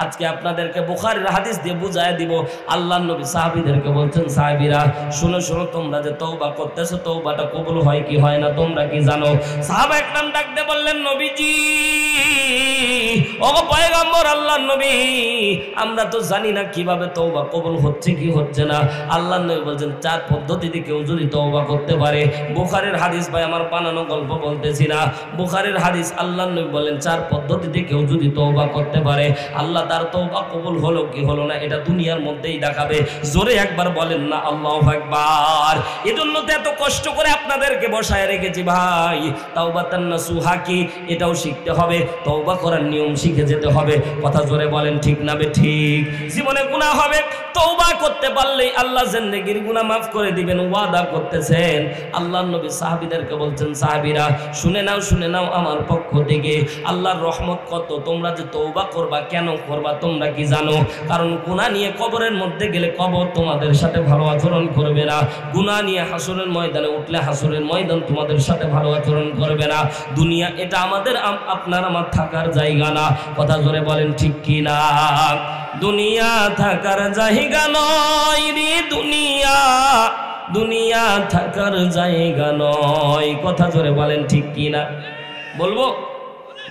আজকে আপনাদেরকে বুখারীর হাদিস দিয়ে বুঝায় দিব। আল্লাহর নবী সাহাবীদেরকে বলছেন, সাহাবীরা শুনো শুনো, তোমরা যে তওবা করতেছো তওবাটা কবুল হয় কি হয় না তোমরা কি জানো? সাহাবা একরাম ডাক দিয়ে বললেন, নবীজি ও পয়গম্বর আল্লাহর নবী, আমরা তো জানি না কিভাবে তওবা কবুল হচ্ছে কি হচ্ছে না। আল্লাহর নবী বলছেন, চার পদ্ধতিতে কেউ যদি তওবা করতে পারে। বুখারীর হাদিস ভাই, আমার বানানো গল্প বলতেছি না, বুখারীর হাদিস। আল্লাহর নবী বলেন, চার পদ্ধতিতে কেউ যদি তওবা করতে পারে আল্লাহ তার তওবা কবুল হলো কি হলো না এটা দুনিয়ার মধ্যেই দেখাবে। জোরে একবার বলেন না আল্লাহু আকবার। এজন্য তো এত কষ্ট করে আপনাদেরকে বসায় রেখেছি ভাই। তাওবাতান নাসুহা কি এটাও শিখতে হবে, তওবা করার নিয়ম শিখে যেতে হবে। কথা জোরে বলেন ঠিক না বে ঠিক? জীবনে গুনাহ হবে, তওবা করতে পারলেই আল্লাহ জিন্দেগির গুনাহ মাফ করে দিবেন, ওয়াদা করতেছেন। আল্লাহর নবী সাহাবীদেরকে বলছেন, সাহাবীরা শুনে নাও আমার পক্ষ থেকে আল্লাহর রহমত কত। তোমরা যে তওবা করবা, কেন করবা তোমরা কি জানো? কারণ গুনাহ নিয়ে কবরের মধ্যে গেলে কবর তোমাদের সাথে ভালো আচরণ করবে না। গুনাহ নিয়ে হাসরের ময়দানে উঠলে হাসরের ময়দান তোমাদের সাথে ভালো আচরণ করবে না। দুনিয়া এটা আমাদের আপনার আমার থাকার জায়গা না। কথা জোরে বলেন ঠিক কি না? দুনিয়া থাকার জায়গা নয় রে দুনিয়া, দুনিয়া থাকার জায়গা নয়। কথা জোরে বলেন ঠিক কি না? বলবো,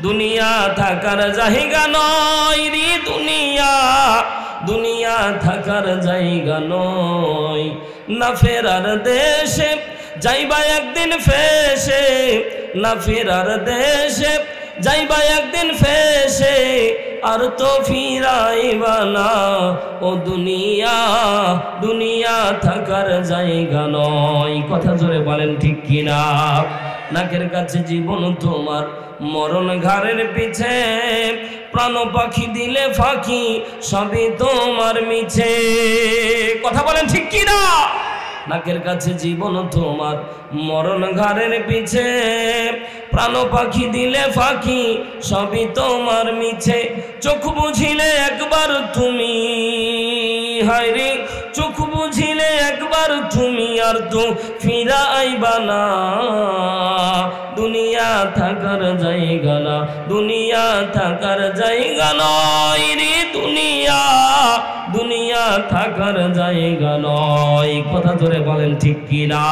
দুনিয়া থাকার জায়গা নয় রে দুনিয়া, দুনিয়া থাকার জায়গা নয়। না ফেরার দেশে যাইবা একদিন ফেসে, না ফেরার দেশে যাইবা একদিন ফেসে, আর তো ফিরাইবা না ও দুনিয়া, দুনিয়া থাকার জায়গা নয়। কথা জোরে বলেন ঠিক কিনা? নাকের কাছে জীবন তোমার, মরণ ঘাড়ের পিছে, প্রাণ পাখি দিলে ফাঁকি সবই তোমার মিছে। কথা বলেন ঠিক কিনা? নাকের কাছে জীবন তোমার, মরণ ঘাড়ের পিছে, প্রাণ পাখি দিলে ফাঁকি সবই তোমার মিছে। চোখ বুঝিলে একবার তুমি, হায় রে চোখ বুঝিলে একবার তুমি, আর তো ফিরা আইবা না। দুনিয়া থাকার জায়গা না, দুনিয়া থাকার জায়গা নয় রে দুনিয়া, দুনিয়া থাকার জায়গা নয়। কথা ধরে বলেন ঠিক কিনা?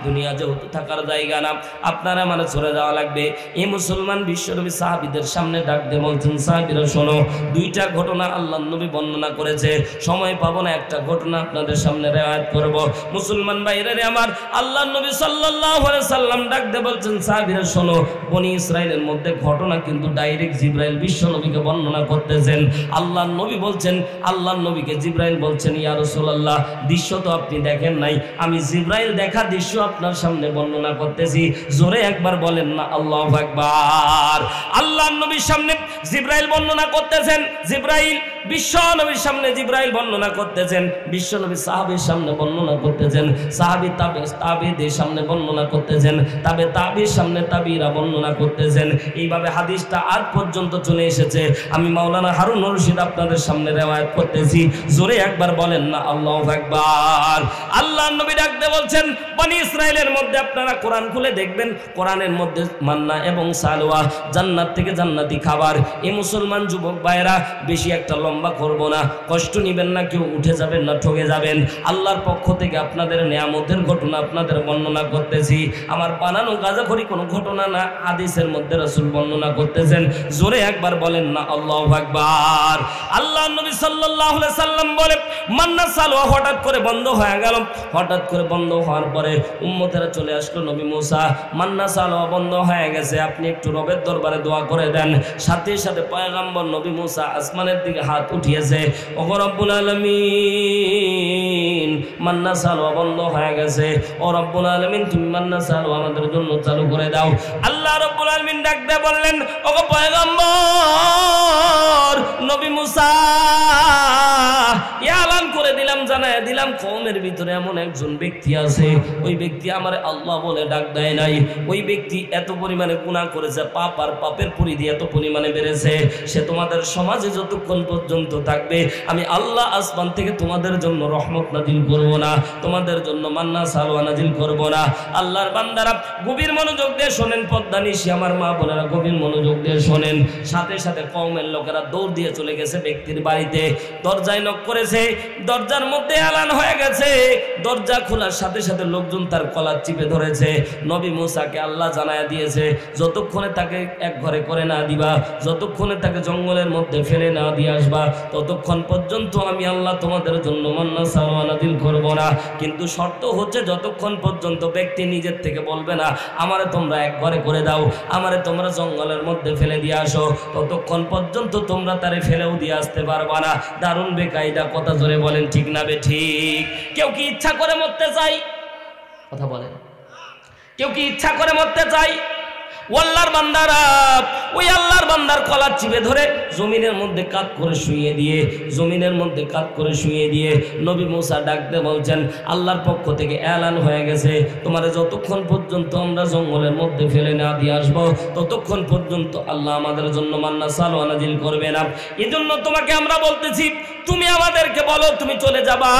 দুনিয়া যেহেতু থাকার জায়গা না, আপনারা মানে চলে যাওয়া লাগবে। এই মুসলমান বিশ্বনবী সাহাবীদের সামনে ডাক দিয়ে বলছেন, সাহাবীরা শোনো, দুইটা ঘটনা আল্লাহর নবী বর্ণনা করেছে। সময় পাবো না, একটা ঘটনা আপনাদের সামনে রিওয়ায়াত করব। মুসলমান ভাইরা রে আমার, আল্লাহর নবী সাল্লাল্লাহু আলাইহি সাল্লাম ডাক দিয়ে বলছেন, সাহাবীরা শোনো, বনি ইসরাইলের মধ্যে ঘটনা কিন্তু ডাইরেক্ট জিবরাইল বিশ্বনবীকে বর্ণনা করতেছেন। আল্লাহর নবী বলছেন, আল্লাহর নবীকে জিবরাইল বলছেন, ইয়া রাসূলুল্লাহ, দৃশ্য তো আপনি দেখেন নাই, আমি জিবরাইল দেখা দৃশ্য আপনার সামনে বর্ণনা করতেছি। জোরে একবার বলেন না আল্লাহু আকবার। আল্লাহর নবীর সামনে জিবরাইল বর্ণনা করতেছেন, জিবরাইল বিশ্ব নবীর সামনে জিবরাইল বর্ণনা করতেছেন, বিশ্ব নবী সাহাবীর সামনে বর্ণনা করতেছেন, সাহাবী তাবেঈদের সামনে বর্ণনা করতেছেন, তাবেঈর সামনে তাবেঈরা বর্ণনা করতেছেন। এইভাবে হাদিসটা আজ পর্যন্ত চলে এসেছে। আমি মাওলানা হারুন রশিদ আপনাদের সামনে রিওয়ায়াত করতেছি। জোরে একবার বলেন না আল্লাহু আকবার। আল্লাহর নবী ডাকতে বলছেন, বনি ইসরাইলের মধ্যে আপনারা কোরআন খুলে দেখবেন, কোরআনের মধ্যে মান্না এবং সালওয়া, জান্নাত থেকে জান্নাতি খাবার। এই মুসলমান যুবক ভাইরা বেশি একটা লম্বা করব না, কষ্ট নিবেন না, কেউ উঠে যাবেন না, ঠকে যাবেন। আল্লাহর পক্ষ থেকে আপনাদের নেয়ামতের ঘটনা আপনাদের বর্ণনা করতেছি। আমার বানানো গাজাখড়ি কোনো ঘটনা না, হাদিসের মধ্যে রাসূল বর্ণনা করতেছেন। জোরে একবার বলেন না আল্লাহু আকবার। আল্লাহর নবী সাল্লাল্লাহু আলাইহি সাল্লাম বলে, মান্না সালওয়া হঠাৎ করে বন্ধ হয়ে গেল। হঠাৎ করে বন্ধ হওয়ার পরে উম্মতেরা চলে আসলো, নবী মুসা, মান্না সালওয়া বন্ধ হয়ে গেছে, আপনি একটু রবের দরবারে দোয়া করে দেন। সাথে সাথে পয়গম্বর নবী মুসা আসমানের দিকে হাত উঠিয়েছে, ওগো রব্বুল আলামিন, মান্না সালওয়া বন্ধ হয়ে গেছে, ও রব্বুল আলামিন তুমি মান্না সালওয়া আমাদের জন্য চালু করে দাও। আল্লাহ রব্বুল আলামিন ডাক দিয়ে বললেন, ওগো পয়গম্বর নবী মুসা, এলান করে বলে দিলাম, জানায় দিলাম, কওমের ভিতরে এমন একজন ব্যক্তি আছে, ওই ব্যক্তি আমারে আল্লাহ বলে ডাক দেয় নাই। ওই ব্যক্তি এত পরিমাণে গুনাহ করেছে, পাপ আর পাপের পরিধি এত পরিমাণে বেড়েছে, সে তোমাদের সমাজে যতক্ষণ পর্যন্ত থাকবে আমি আল্লাহ আসমান থেকে তোমাদের জন্য রহমত নাজিল করব না, তোমাদের জন্য মান্না সালওয়া নাজিল করব না। আল্লাহর বান্দারা গভীর মনোযোগ দিয়ে শোনেন, পর্দা নিশি আমার মা বোনেরা গভীর মনোযোগ দিয়ে শোনেন। সাথে সাথে কওমের লোকেরা দৌড় দিয়ে চলে গেছে ব্যক্তির বাড়িতে, দরজায় নক করেছে, দরজার মধ্যে এলান হয়ে গেছে। দরজা খোলার সাথে সাথে লোকজন তার কলার চিপে ধরেছে। নবী মুসাকে আল্লাহ জানায়া দিয়েছে, যতক্ষণে তাকে এক ঘরে করে না দিবা, যতক্ষণে তাকে জঙ্গলের মধ্যে ফেলে না দিয়ে আসবা, ততক্ষণ পর্যন্ত আমি আল্লাহ তোমাদের জন্য মান্না সালওয়া নাজিল করব না। কিন্তু শর্ত হচ্ছে যতক্ষণ পর্যন্ত ব্যক্তি নিজের থেকে বলবে না আমারে তোমরা এক ঘরে করে দাও, আমারে তোমরা জঙ্গলের মধ্যে ফেলে দিয়ে আসো, ততক্ষণ পর্যন্ত তোমরা তারে ফেলেও দিয়ে আসতে পারবা না। দারুণ বেকায়দা কথা, জোরে বলেন ঠিক না বে ঠিক? কেউ কি ইচ্ছা করে মরতে চাই? কথা বলেন, কেউ কি ইচ্ছা করে মরতে চাই? আল্লাহর বান্দারা ওই আল্লাহর বান্দার কলার চিপে ধরে জমিনের মধ্যে কাত করে শুইয়ে দিয়ে, জমিনের মধ্যে কাত করে শুইয়ে দিয়ে নবী মুসা ডাকতে বলছেন, আল্লাহর পক্ষ থেকে এলান হয়ে গেছে, তোমার যতক্ষণ পর্যন্ত আমরা জঙ্গলের মধ্যে ফেলে না দিয়ে আসবো, ততক্ষণ পর্যন্ত আল্লাহ আমাদের জন্য মান্না সালওয়া নাজিল করবে না। এজন্য তোমাকে আমরা বলতেছি, তুমি আমাদেরকে বলো তুমি চলে যাবা,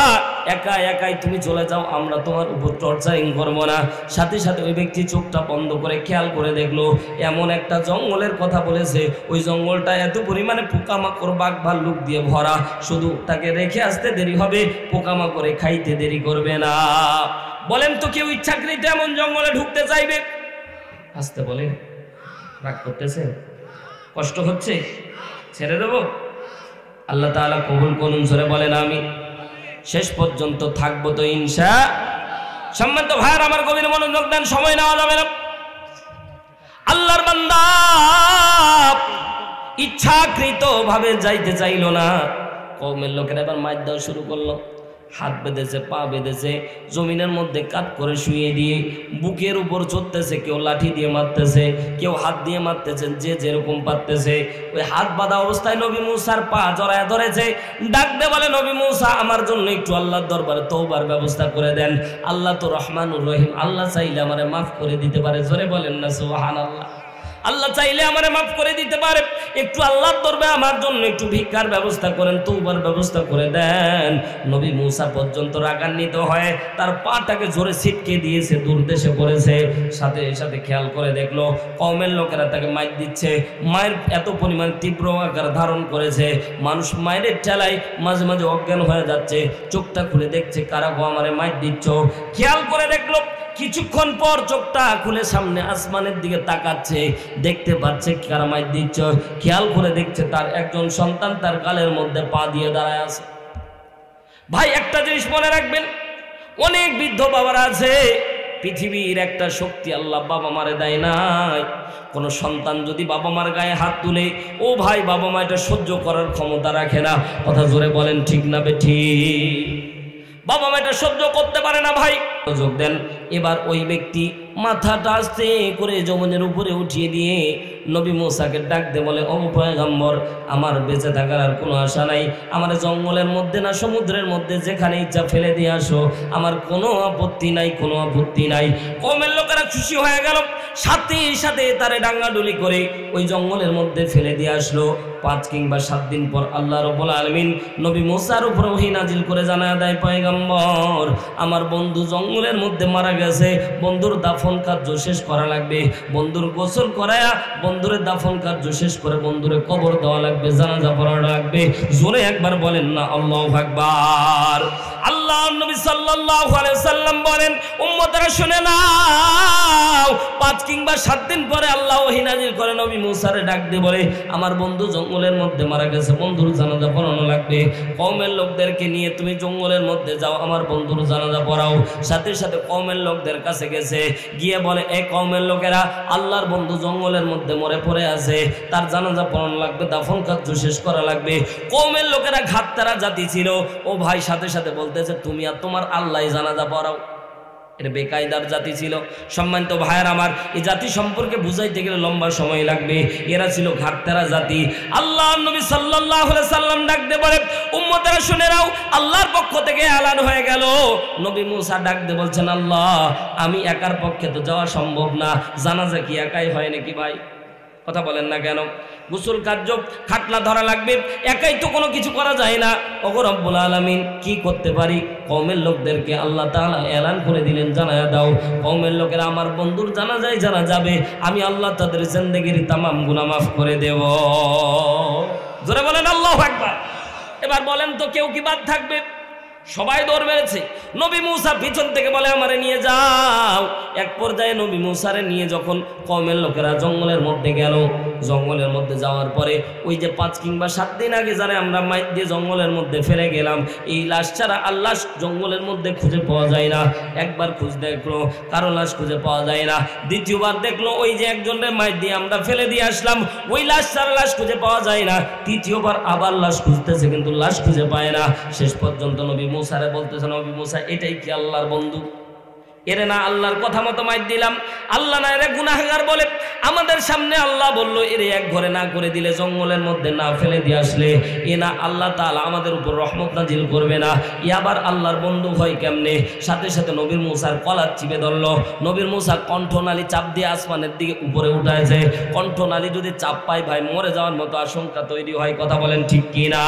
একা একাই তুমি চলে যাও, আমরা তোমার উপর টর্চারিং করবো না। সাথে সাথে ওই ব্যক্তি চোখটা বন্ধ করে খেয়াল করে দেখলো, এমন একটা জঙ্গলের কথা বলেছে, ওই জঙ্গলটা এত পরিমাণে পোকামাকড় বাঘ ভাল্লুক দিয়ে ভরা, শুধু তাকে রেখে আসতে দেরি হবে, পোকামাকড়ে খাইতে দেরি করবে না। বলেন তো কেউ ইচ্ছাকৃত এমন জঙ্গলে ঢুকতে চাইবে? আসতে বলেন, রাগ করতেছে, কষ্ট হচ্ছে, ছেড়ে দেবো? আল্লাহ তাআলা কবুল করুন, জোরে বলেন আমি। শেষ পর্যন্ত থাকবো তো ইনশা। সম্মানিত ভাইয়ার আমার গভীর মনোযোগ দেন, সময় নেওয়া যাবে না। আল্লাহর বান্দা ইচ্ছাকৃত ভাবে যাইতে চাইল না, কওমের লোকেরা এবার মার দেওয়া শুরু করলো। হাত বেঁধেছে, পা বেঁধেছে, জমিনের মধ্যে কাত করে শুয়ে দিয়ে বুকের উপর চড়তেছে, কেউ লাঠি দিয়ে মারতেছে, কেউ হাত দিয়ে মারতেছে, যে যেরকম পারতেছে। ওই হাত বাঁধা অবস্থায় নবী মুসার পা জড়ায় ধরেছে, ডাকতে বলে, নবী মুসা আমার জন্য একটু আল্লাহর দরবারে তওবার ব্যবস্থা করে দেন, আল্লাহ তো রহমানুর রহিম, আল্লাহ চাইলে আমারে মাফ করে দিতে পারে। জোরে বলেন না সুবহানাল্লাহ। আল্লাহ চাইলে আমারে মাফ করে দিতে পারে, একটু আল্লাহর দরবারে আমার জন্য একটু ভিক্ষার ব্যবস্থা করেন, তওবার ব্যবস্থা করে দেন। নবী মুসা পর্যন্ত রাগান্বিত হয়ে তার পাটাকে জোরে ছিটকে দিয়েছে, দুর্দেশে পড়েছে। সাথে সাথে খেয়াল করে দেখলো কওমের লোকেরা তাকে মাইর দিচ্ছে, মায়ের এত পরিমাণ তীব্র আকার ধারণ করেছে, মানুষ মায়ের ঠেলায় মাঝে মাঝে অজ্ঞান হয়ে যাচ্ছে, চোখটা খুলে দেখছে কারা গো আমারে মাইর দিচ্ছ। খেয়াল করে দেখলো কিছুক্ষণ পর চোখটা খুলে সামনে আসমানের দিকে তাকাচ্ছে, দেখতে পাচ্ছে কারা মাইর দিচ্ছ। খেয়াল করে দেখছে তার একজন সন্তান তার গালের মধ্যে পা দিয়ে দাঁড়ায় আছে। ভাই একটা জিনিস মনে রাখবেন, অনেক বৃদ্ধ বাবারা আছে, পৃথিবীর একটা শক্তি আল্লাহ বাবা মারে দেয় নাই। কোন সন্তান যদি বাবা মার গায়ে হাত তুলে, ও ভাই বাবা মা এটা সহ্য করার ক্ষমতা রাখে না। কথা জোরে বলেন ঠিক না বেঠিক? বাবা মা এটা সহ্য করতে পারে না ভাই। যোগ দেন। এবার ওই ব্যক্তি মাথাটা আস্তে করে জমিনের উপরে উঠিয়ে দিয়ে নবী মুসাকে ডাক দে বলে, ও পয়গম্বর, আমার বেঁচে থাকার আর কোনো আশা নাই, আমার জঙ্গলের মধ্যে না সমুদ্রের মধ্যে যেখানে ইচ্ছা ফেলে দিয়ে আসো, আমার কোনো আপত্তি নাই, কোনো আপত্তি নাই। কওমের লোকেরা খুশি হয়ে গেল, সাথে সাথে তারে ডাঙ্গাডুলি করে ওই জঙ্গলের মধ্যে ফেলে দিয়ে আসলো। 5 কিংবা 7 দিন পর আল্লাহ রাব্বুল আলামিন নবী মুসার উপর ওহী নাজিল করে জানায় দেয়, পয়গম্বর, আমার বন্ধু জঙ্গলের মধ্যে মারা গেছে, বন্ধুর দাফন কার্য শেষ করা লাগবে, বন্ধুর গোসল করায়া বন্ধুরে দাফন কার্য শেষ করে বন্ধুরে কবর দেওয়া লাগবে, জানাজা পড়ানো লাগবে। জোরে একবার বলেন না আল্লাহু আকবার। আল্লাহ নবী সাল্লাল্লাহু আলাইহি ওয়াসাল্লাম বলেন, উম্মতরা শুনে নাও, 5 কিংবা 7 দিন পরে আল্লাহ ওহী নাজিল করে নবী মুসারে ডাক দিয়ে বলে, আমার বন্ধু জঙ্গলের মধ্যে মারা গেছে, বন্ধুর জানাজা পড়ানো লাগবে, কওমের লোকদেরকে নিয়ে তুমি জঙ্গলের মধ্যে যাও, আমার বন্ধুর জানাজা পড়াও। সাথে সাথে কওমের লোকদের কাছে গেছে, গিয়ে বলে, এই কওমের লোকেরা, আল্লাহর বন্ধু জঙ্গলের মধ্যে মরে পড়ে আছে, তার জানাজা পড়ানো লাগবে, দাফন কার্য শেষ করা লাগবে। কওমের লোকেরা ঘাটতারা জাতি ছিল, ও ভাই সাথে সাথে বলতেছে, তুমি আর তোমার আল্লাহ জানাজা পড়াও। এটা বেকায়দার জাতি ছিল। সম্মানিত ভাইয়ার আমার, এই জাতি সম্পর্কে বুঝাইতে গেলে লম্বা সময় লাগবে। এরা ছিল ঘাটতেরা জাতি। আল্লাহর নবী সাল্লাল্লাহু আলাইহি সাল্লাম ডাক দিয়ে বলে, উম্মতেরা শুনে নাও, আল্লাহর পক্ষ থেকে এলান হয়ে গেল। নবী মুসা ডাক দিয়ে বলছেন, আল্লাহ, আমি একার পক্ষে তো যাওয়া সম্ভব না, জানাজা কি একাই হয় নাকি ভাই? কথা বলেন না কেন? গোসল কার্য খাটলা ধরা লাগবে, একাই তো কোনো কিছু করা যায় না। ওগো রব্বুল আলামিন, কি করতে পারি? কওমের লোকদেরকে আল্লাহ তাআলা এলান করে দিলেন, জানায়া দাও কওমের লোকেরা আমার বন্ধুর জানাজায় যারা যাবে, আমি আল্লাহ তাদের জিন্দেগির তামাম গুনাহ মাফ করে দেব। জোরে বলেন আল্লাহু আকবার। এবার বলেন তো, কেউ কি বাদ থাকবে? সবাই দৌড় মেরেছে। নবী মুসা পিছন থেকে বলে, আমারে নিয়ে যাও। এক পর্যায়ে নবী মুসারে নিয়ে যখন কওমের লোকেরা জঙ্গলের মধ্যে গেল, জঙ্গলের মধ্যে যাওয়ার পরে ওই যে 5 কিংবা 7 দিন আগে যারা আমরা মাইর দিয়ে জঙ্গলের মধ্যে ফেলে গেলাম, এই লাশ ছাড়া আর লাশ জঙ্গলের মধ্যে খুঁজে পাওয়া যায় না। একবার খুঁজ দেখলো, কারো লাশ খুঁজে পাওয়া যায় না। দ্বিতীয়বার দেখলো, ওই যে একজনের মাইর দিয়ে আমরা ফেলে দিয়ে আসলাম, ওই লাশ ছাড়া লাশ খুঁজে পাওয়া যায় না। তৃতীয়বার আবার লাশ খুঁজতেছে, কিন্তু লাশ খুঁজে পায় না। শেষ পর্যন্ত নবী মুসারে বলতেছে, নবী মুসা, এটাই কি আল্লাহর বন্ধু? এরে না আল্লাহর কথা মতো মাইর দিলাম, আল্লাহ না এরে গুনাহগার বলে আমাদের সামনে আল্লাহ বলল, এরে এক ঘরে না করে দিলে, জঙ্গলের মধ্যে না ফেলে দিয়ে আসলে, এ না আল্লাহ তাআলা আমাদের উপর রহমত নাজিল করবে না। ই আবার আল্লাহর বন্ধু হয় কেমনে? সাথে সাথে নবীর মুসার কলার চিপে ধরল। নবীর মুসা কণ্ঠনালী চাপ দিয়ে আসমানের দিকে উপরে উঠাইছে। কণ্ঠনালী যদি চাপ পায় ভাই, মরে যাওয়ার মতো আশঙ্কা তৈরি হয়। কথা বলেন ঠিক কিনা?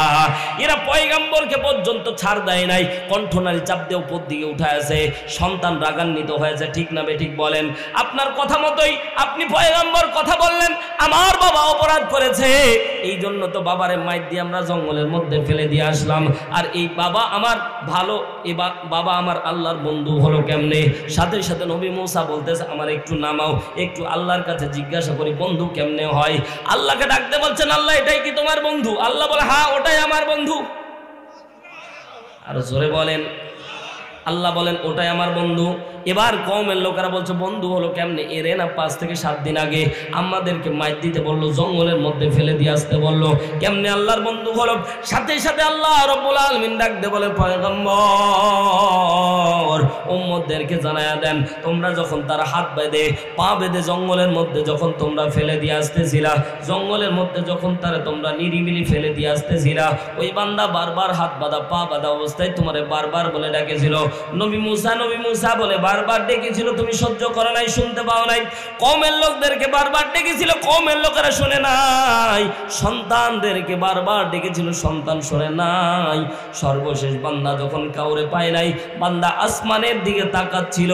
এরা পয়গম্বরকে পর্যন্ত ছাড় দেয় নাই, কণ্ঠনালী চাপ দিয়ে উপর দিকে উঠাইছে। সন্তান রাগান্বিত হয়েছে, ঠিক না বেঠিক বলেন? আপনার কথা মতোই আপনি পয়গম্বর কথা বললেন, আমার বাবা অপরাধ করেছে, এই জন্য তো বাবারে মাইর দিয়ে আমরা জঙ্গলের মধ্যে ফেলে দিয়ে আসলাম। আর এই বাবা আমার ভালো, এই বাবা আমার আল্লাহর বন্ধু হলো কেমনে? সাথে সাথে নবী মুসা বলতেছে, আমার একটু নামাও, একটু আল্লাহর কাছে জিজ্ঞাসা করি বন্ধু কেমনে হয়। আল্লাহকে ডাকতে বলছেন, আল্লাহ, এটাই কি তোমার বন্ধু? আল্লাহ বলে, হ্যাঁ, ওটাই আমার বন্ধু। আর জোরে বলেন। আল্লাহ বলেন, ওটাই আমার বন্ধু। এবার কওমের লোকেরা বলছে, বন্ধু হলো কেমনে? এরে না 5 থেকে 7 দিন আগে আমাদেরকে মাইর দিতে বললো, জঙ্গলের মধ্যে ফেলে দিয়ে আসতে বললো, কেমনে আল্লাহর বন্ধু হলো? সাথে সাথে আল্লাহ রাব্বুল আলামিন ডাক দিয়ে বলে, পয়গম্বর, উম্মতদেরকে জানায়া দেন, তোমরা যখন তারা হাত বেঁধে পা বেঁধে জঙ্গলের মধ্যে যখন তোমরা ফেলে দিয়ে আসতেছিলা, জঙ্গলের মধ্যে যখন তারা তোমরা নিরিবিলি ফেলে দিয়ে আসতেছিলা, ওই বান্দা বারবার হাত বাঁধা পা বাঁধা অবস্থায় তোমারে বারবার বলে ডাকেছিল, নবী মুসা, নবী মুসা বলে বারবার ডেকেছিল, তুমি সহ্য করো নাই, শুনতে পাও নাই। কওমের লোকদেরকে বারবার ডেকেছিল, কওমের লোকেরা শুনে নাই। সন্তানদেরকে বারবার ডেকেছিল, সন্তান শুনে নাই। সর্বশেষ বান্দা যখন কাউরে পায় নাই, বান্দা আসমানের দিকে তাকাচ্ছিল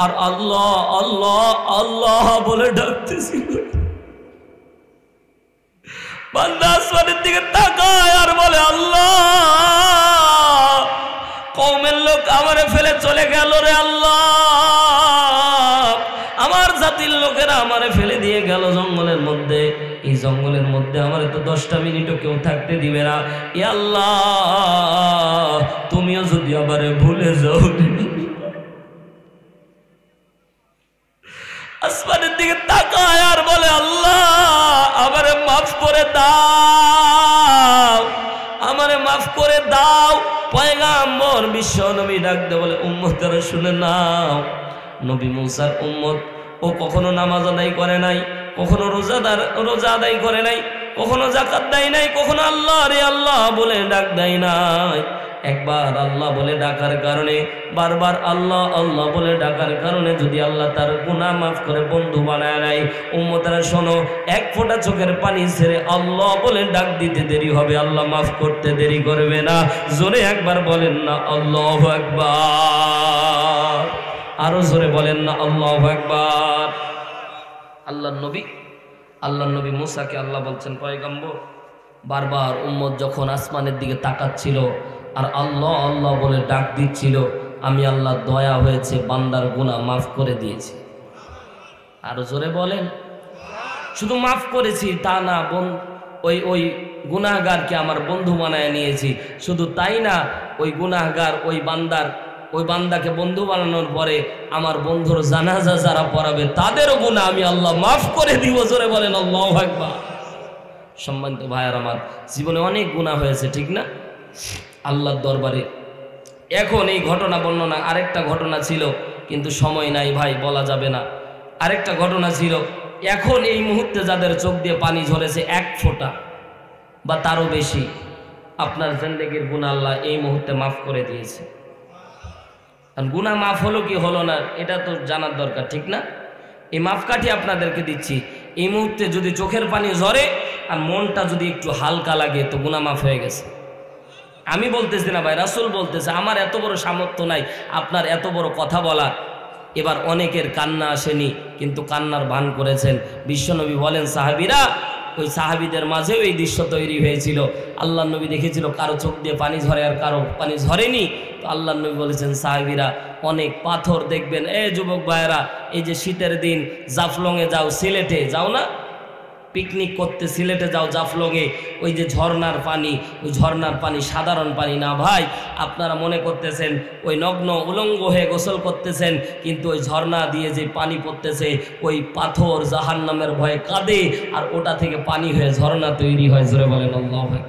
আর আল্লাহ আল্লাহ আল্লাহ বলে ডাকতেছিল। বান্দা আসমানের দিকে তাকায় আর বলে, আল্লাহ, কওমের লোক আমারে ফেলে চলে গেল রে আল্লাহ, আমার জাতির লোকেরা আমারে ফেলে দিয়ে গেল জঙ্গলের মধ্যে। এই জঙ্গলের মধ্যে আমারে তো 10টা মিনিটও কেউ থাকতে দিবে না। এ আল্লাহ, তুমিও যদি আমারে ভুলে যাও। আসমানের দিকে তাকায় আর বলে, আল্লাহ, আমারে মাফ করে দাও, আমারে মাফ করে দাও। পয়গম্বর বিশ্ব নবী ডাকতে বলে, উম্মতরা শুনে নাও, নবী মুসার উম্মত, ও কখনো নামাজ আদায় করে নাই, কখনো রোজা আদায় করে নাই, কখনো যাকাত দেয় নাই, কখনো আল্লাহ রে আল্লাহ বলে ডাক দেয় নাই। একবার আল্লাহ বলে ডাকার কারণে, বারবার আল্লাহ আল্লাহ বলে ডাকার কারণে যদি আল্লাহ তার গুনাহ মাফ করে বন্ধু বানায় নাই, উম্মতরা শোনো, এক ফোঁটা চোখের পানি ছেড়ে আল্লাহ বলে ডাক দিতে দেরি হবে, আল্লাহ মাফ করতে দেরি করবে না। জোরে একবার বলেন না আল্লাহু আকবার, আরো জোরে বলেন না আল্লাহু আকবার। আল্লাহর নবী মুসাকে আল্লাহ বলছেন, পয়গম্বর, বারবার উম্মত যখন আসমানের দিকে তাকাচ্ছিল আর আল্লাহ আল্লাহ বলে ডাক দিচ্ছিল, আমি আল্লাহ দয়া হয়েছে, বান্দার গুনাহ মাফ করে দিয়েছি। আরো জোরে বলেন। শুধু মাফ করেছি তা না, ওই গুনাহগারকে আমার বন্ধু বানায় নিয়েছি। শুধু তাই না, ওই গুনাহগার ওই বান্দাকে বন্ধু বানানোর পরে আমার বন্ধুর জানাজা যারা পড়াবে তাদেরও গুনাহ আমি আল্লাহ মাফ করে দিব। জোরে বলেন আল্লাহু আকবার। সম্মানিত ভাইয়ার আমার, জীবনে অনেক গুনাহ হয়েছে, ঠিক না? আল্লাহর দরবারে এখন এই ঘটনা বর্ণনা, আরেকটা ঘটনা ছিল, কিন্তু সময় নাই ভাই, বলা যাবে না। আরেকটা ঘটনা ছিল, এখন এই মুহূর্তে যাদের চোখ দিয়ে পানি ঝরেছে 1 ফোঁটা বা তারও বেশি, আপনার জিন্দেগির গুনাহ আল্লাহ এই মুহূর্তে মাফ করে দিয়েছে। আর গুনাহ মাফ হলো কি হলো না এটা তো জানার দরকার, ঠিক না? এই মাপকাঠি আপনাদেরকে দিচ্ছি। এই মুহূর্তে যদি চোখের পানি ঝরে আর মনটা যদি একটু হালকা লাগে তো গুনাহ মাফ হয়ে গেছে। আমি বলতেছি না ভাই, রাসূল বলতেছে। আমার এত বড় সামর্থ্য নাই আপনার এত বড় কথা বলার। এবার অনেকের কান্না আসেনি কিন্তু কান্নার ভান করেছেন। বিশ্বনবী বলেন সাহাবীরা, ওই সাহাবীদের মাঝেও এই দৃশ্য তৈরি হয়েছিল। আল্লাহ নবী দেখেছিল কারো চোখ দিয়ে পানি ঝরে আর কারো পানি ঝরেনি। তো আল্লাহ নবী বলেছেন সাহাবীরা, অনেক পাথর দেখবেন। যুবক ভাইয়েরা, এই যে শীতের দিন জাফলংয়ে যাও, সিলেটে যাও না পিকনিক করতে, সিলেটে যাও জাফলংয়ে, ওই যে ঝর্ণার পানি, ওই ঝর্ণার পানি সাধারণ পানি না ভাই। আপনারা মনে করতেছেন ওই নগ্ন উলঙ্গ হয়ে গোসল করতেছেন, কিন্তু ওই ঝর্ণা দিয়ে যে পানি পড়তেছে ওই পাথর জাহান্নামের ভয়ে কাঁদে আর ওটা থেকে পানি হয়ে ঝর্ণা তৈরি হয়। জোরে বলেন আল্লাহু আকবার।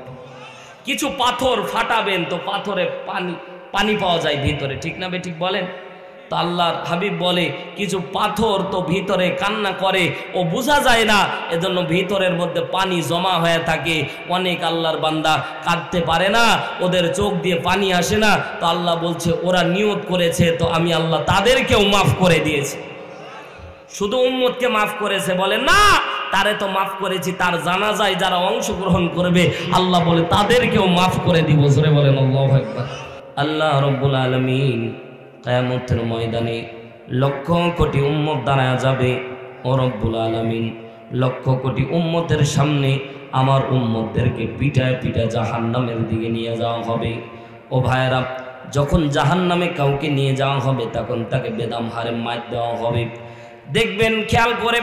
কিছু পাথর ফাটাবেন তো পাথরে পানি পাওয়া যায় ভিতরে, ঠিক না বেঠিক বলেন? তো আল্লাহর হাবিব বলে কিছু পাথর তো ভিতরে কান্না করে, ও বোঝা যায় না, এজন্য ভিতরের মধ্যে পানি জমা হয়ে থাকে। অনেক আল্লাহর বান্দা কাঁদতে পারে না, ওদের চোখ দিয়ে পানি আসে না। তো আল্লাহ বলছে ওরা নিয়ত করেছে, তো আমি আল্লাহ তাদেরকেও মাফ করে দিয়েছি। শুধু উম্মতকে মাফ করেছে বলে না, তারে তো মাফ করেছি, তার জানাজায় যারা অংশগ্রহণ করবে আল্লাহ বলে তাদেরকেও মাফ করে দিব। জোরে বলেন আল্লাহু আকবার। আল্লাহ রাব্বুল আলামিন কিয়ামতের ময়দানে লক্ষ কোটি উম্মত দাঁড়ায়া যাবে। ও রব্বুল আলামিন, লক্ষ কোটি উম্মতের সামনে আমার উম্মতদেরকে পিটায় পিটায় জাহান্নামের দিকে নিয়ে যাওয়া হবে। ও ভাইয়েরা, যখন জাহান্নামে কাউকে নিয়ে যাওয়া হবে তখন তাকে বেদম হারে মার দেওয়া হবে। দেখবেন খেয়াল করে,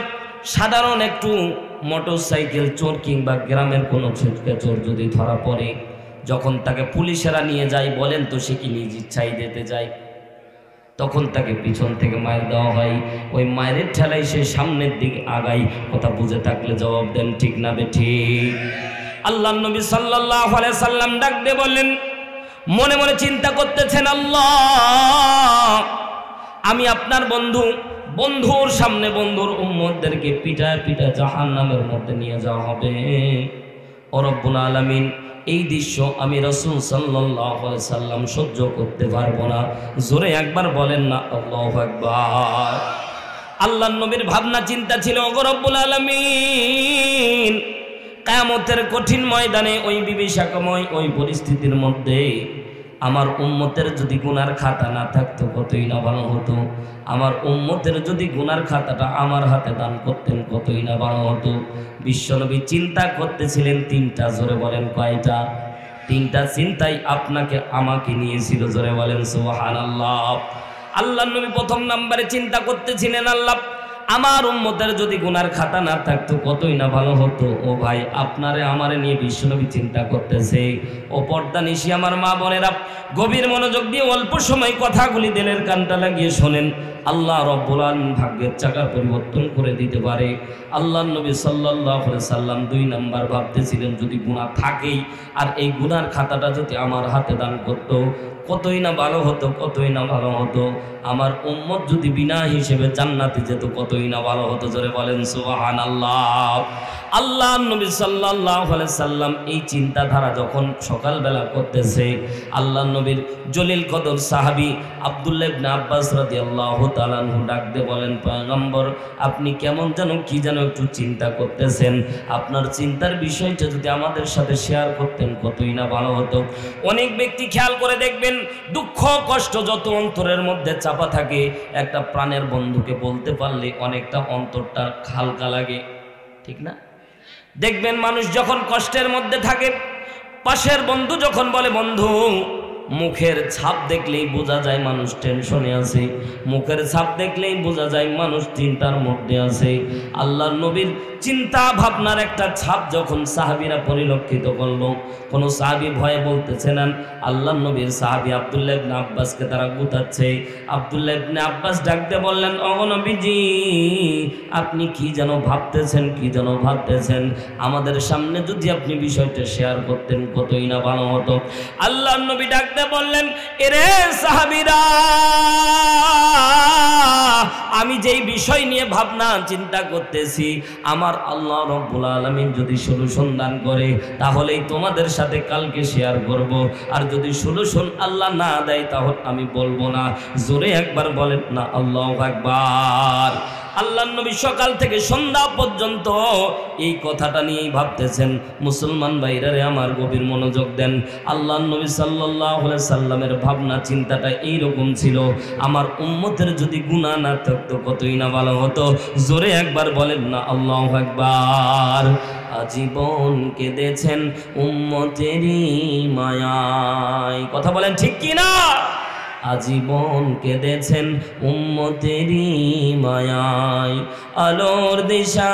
সাধারণ একটু মোটরসাইকেল চোর কিংবা গ্রামের কোনো ছিটকে চোর যদি ধরা পড়ে, যখন তাকে পুলিশেরা নিয়ে যায়, বলেন তো সে কি নিজ ইচ্ছাই যেতে যায়? তখন তাকে পিছন থেকে মায়ের দেওয়া হয়। ওই মায়ের ঠেলাই সে সামনের দিকে আগায়। কথা বুঝে থাকলে জবাব দেন, ঠিক না বেঠিক? আল্লাহর নবী সাল্লাল্লাহু আলাইহি সাল্লাম ডাক দিয়ে বললেন, মনে মনে চিন্তা করতেছেন, আল্লাহ আমি আপনার বন্ধু, বন্ধুর সামনে বন্ধুর উম্মতদেরকে পিটায় পিটায় জাহান্নামের মধ্যে নিয়ে যাওয়া হবে। ও রব্বুল আলামিন, এই দৃশ্য আমি রাসূল সাল্লাল্লাহু আলাইহি সাল্লাম সহ্য করতে পারবো না। জোরে একবার বলেন না আল্লাহু আকবার। আল্লাহর নবীর ভাবনা চিন্তা ছিল, ও রব্বুল আলামিন, কিয়ামতের কঠিন ময়দানে ওই বিভীষিকাময় ওই পরিস্থিতির মধ্যে আমার উম্মতের যদি গুনার খাতা না থাকতো কতই না ভালো হতো। আমার উম্মতের যদি গুনার খাতাটা আমার হাতে দান করতেন কতই না ভালো হতো। বিশ্বনবী চিন্তা করতেছিলেন 3টা। জোরে বলেন কয়টা? 3টা চিন্তাই আপনাকে আমাকে নিয়েছিল। জোরে বলেন সুবহানাল্লাহ। আল্লাহর নবী প্রথম নম্বরে চিন্তা করতেছিলেন, আল্লাহ আমার উম্মতের যদি গুনার খাতা না থাকতো কতই না ভালো হতো। ও ভাই, আপনারে আমারে নিয়ে বিশ্বনবী চিন্তা করতেছে। ও পর্দা নিশি আমার মা বোনেরা, গভীর মনোযোগ দিয়ে অল্প সময় কথাগুলি দিলের কানটা লাগিয়ে শোনেন। আল্লাহ রব্বুল আলামিন ভাগ্যের চাকা পরিবর্তন করে দিতে পারে। আল্লাহর নবী সাল্লাল্লাহু আলাইহি সাল্লাম 2 নাম্বার ভাবতেছিলেন, যদি গুনাহ থাকেই আর এই গুনার খাতাটা যদি আমার হাতে দান করতো কতই না ভালো হতো, কতই না ভালো হতো। আমার উম্মত যদি বিনা হিসেবে জান্নাতে যেত কতই না ভালো হতো। জোরে বলেন সুবহানাল্লাহ। আল্লাহর নবী সাল্লাল্লাহু আলাইহি সাল্লাম এই চিন্তাধারা যখন সকালবেলা করতেছে, আল্লাহর নবীর জলিল কদর সাহাবী আব্দুল্লাহ ইবনে আব্বাস রাদিয়াল্লাহু তাআলা আনহু ডাক দিয়ে বলেন, পয়গম্বর আপনি কেমন যেন কি যেন একটু চিন্তা করতেছেন, আপনার চিন্তার বিষয়টা যদি আমাদের সাথে শেয়ার করতেন কতই না ভালো হতো। অনেক ব্যক্তি খেয়াল করে দেখবেন, দুঃখ কষ্ট যত অন্তরের মধ্যে চাপা থাকে, একটা প্রাণের বন্ধুকে বলতে পারলে অনেকটা অন্তরটা হালকা লাগে, ঠিক না? দেখবেন মানুষ যখন কষ্টের মধ্যে থাকে, পাশের বন্ধু যখন বলে বন্ধু, মুখের ছাপ দেখলেই বোঝা যায় মানুষ টেনশনে আছে, মুখের ছাপ দেখলেই বোঝা যায় মানুষ চিন্তার মধ্যে আছে। আল্লাহর নবীর চিন্তা ভাবনার একটা ছাপ যখন সাহাবীরা পরিলক্ষিত করলো, কোনো সাহাবী ভয়ে বলতেছে না, আল্লাহর নবীর সাহাবী আব্দুল্লাহ ইবনে আব্বাসকে তারা গুতাচ্ছে। আব্দুল্লাহ ইবনে আব্বাস ডাকতে বললেন, ও নবীজি আপনি কি যেন ভাবতেছেন, কি যেন ভাবতেছেন, আমাদের সামনে যদি আপনি বিষয়টা শেয়ার করতেন কতই না ভালো হতো। আল্লাহর নবী ডাক ডাকতে বললেন, এরে সাহাবীরা, আমি যেই বিষয় নিয়ে ভাবনা চিন্তা করতেছি, আমার আল্লাহ রাব্বুল আলামিন যদি সলিউশন দান করে তাহলেই তোমাদের সাথে কালকে শেয়ার করব, আর যদি সলিউশন আল্লাহ না দেয় তাহলে আমি বলবো না। জোরে একবার বলেন না আল্লাহু আকবার। আল্লাহর নবী সকাল থেকে সন্ধ্যা পর্যন্ত এই কথাটা নিয়েই ভাবতেছেন। মুসলমান ভাইরারে আমার গভীর মনোযোগ দেন। আল্লাহর নবী সাল্লাল্লাহু আলাইহি সাল্লামের ভাবনা চিন্তাটা এইরকম ছিল, আমার উম্মতের যদি গুনাহ না থাকতো কতই না ভালো হতো। জোরে একবার বলেন না আল্লাহু আকবার। আজীবন কেঁদেছেন উম্মতেরই মায়ায়, কথা বলেন ঠিক কি না? আজীবন কেঁদেছেন উম্মতেরই মায়ায়, আলোর দিশা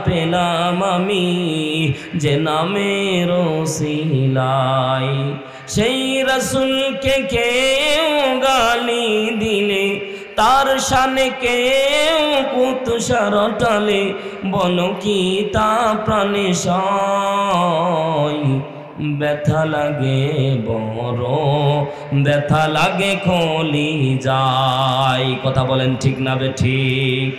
পেলাম আমি যে নামের ওসিলায়, সেই রাসূলকে কেউ গালি দিলে তার শানে কেউ কুৎসার টালে, বলো কি তা প্রাণে সয়, ব্যথা লাগে বড়, ব্যথা লাগে কলি যায়। কথা বলেন ঠিক না বেঠিক?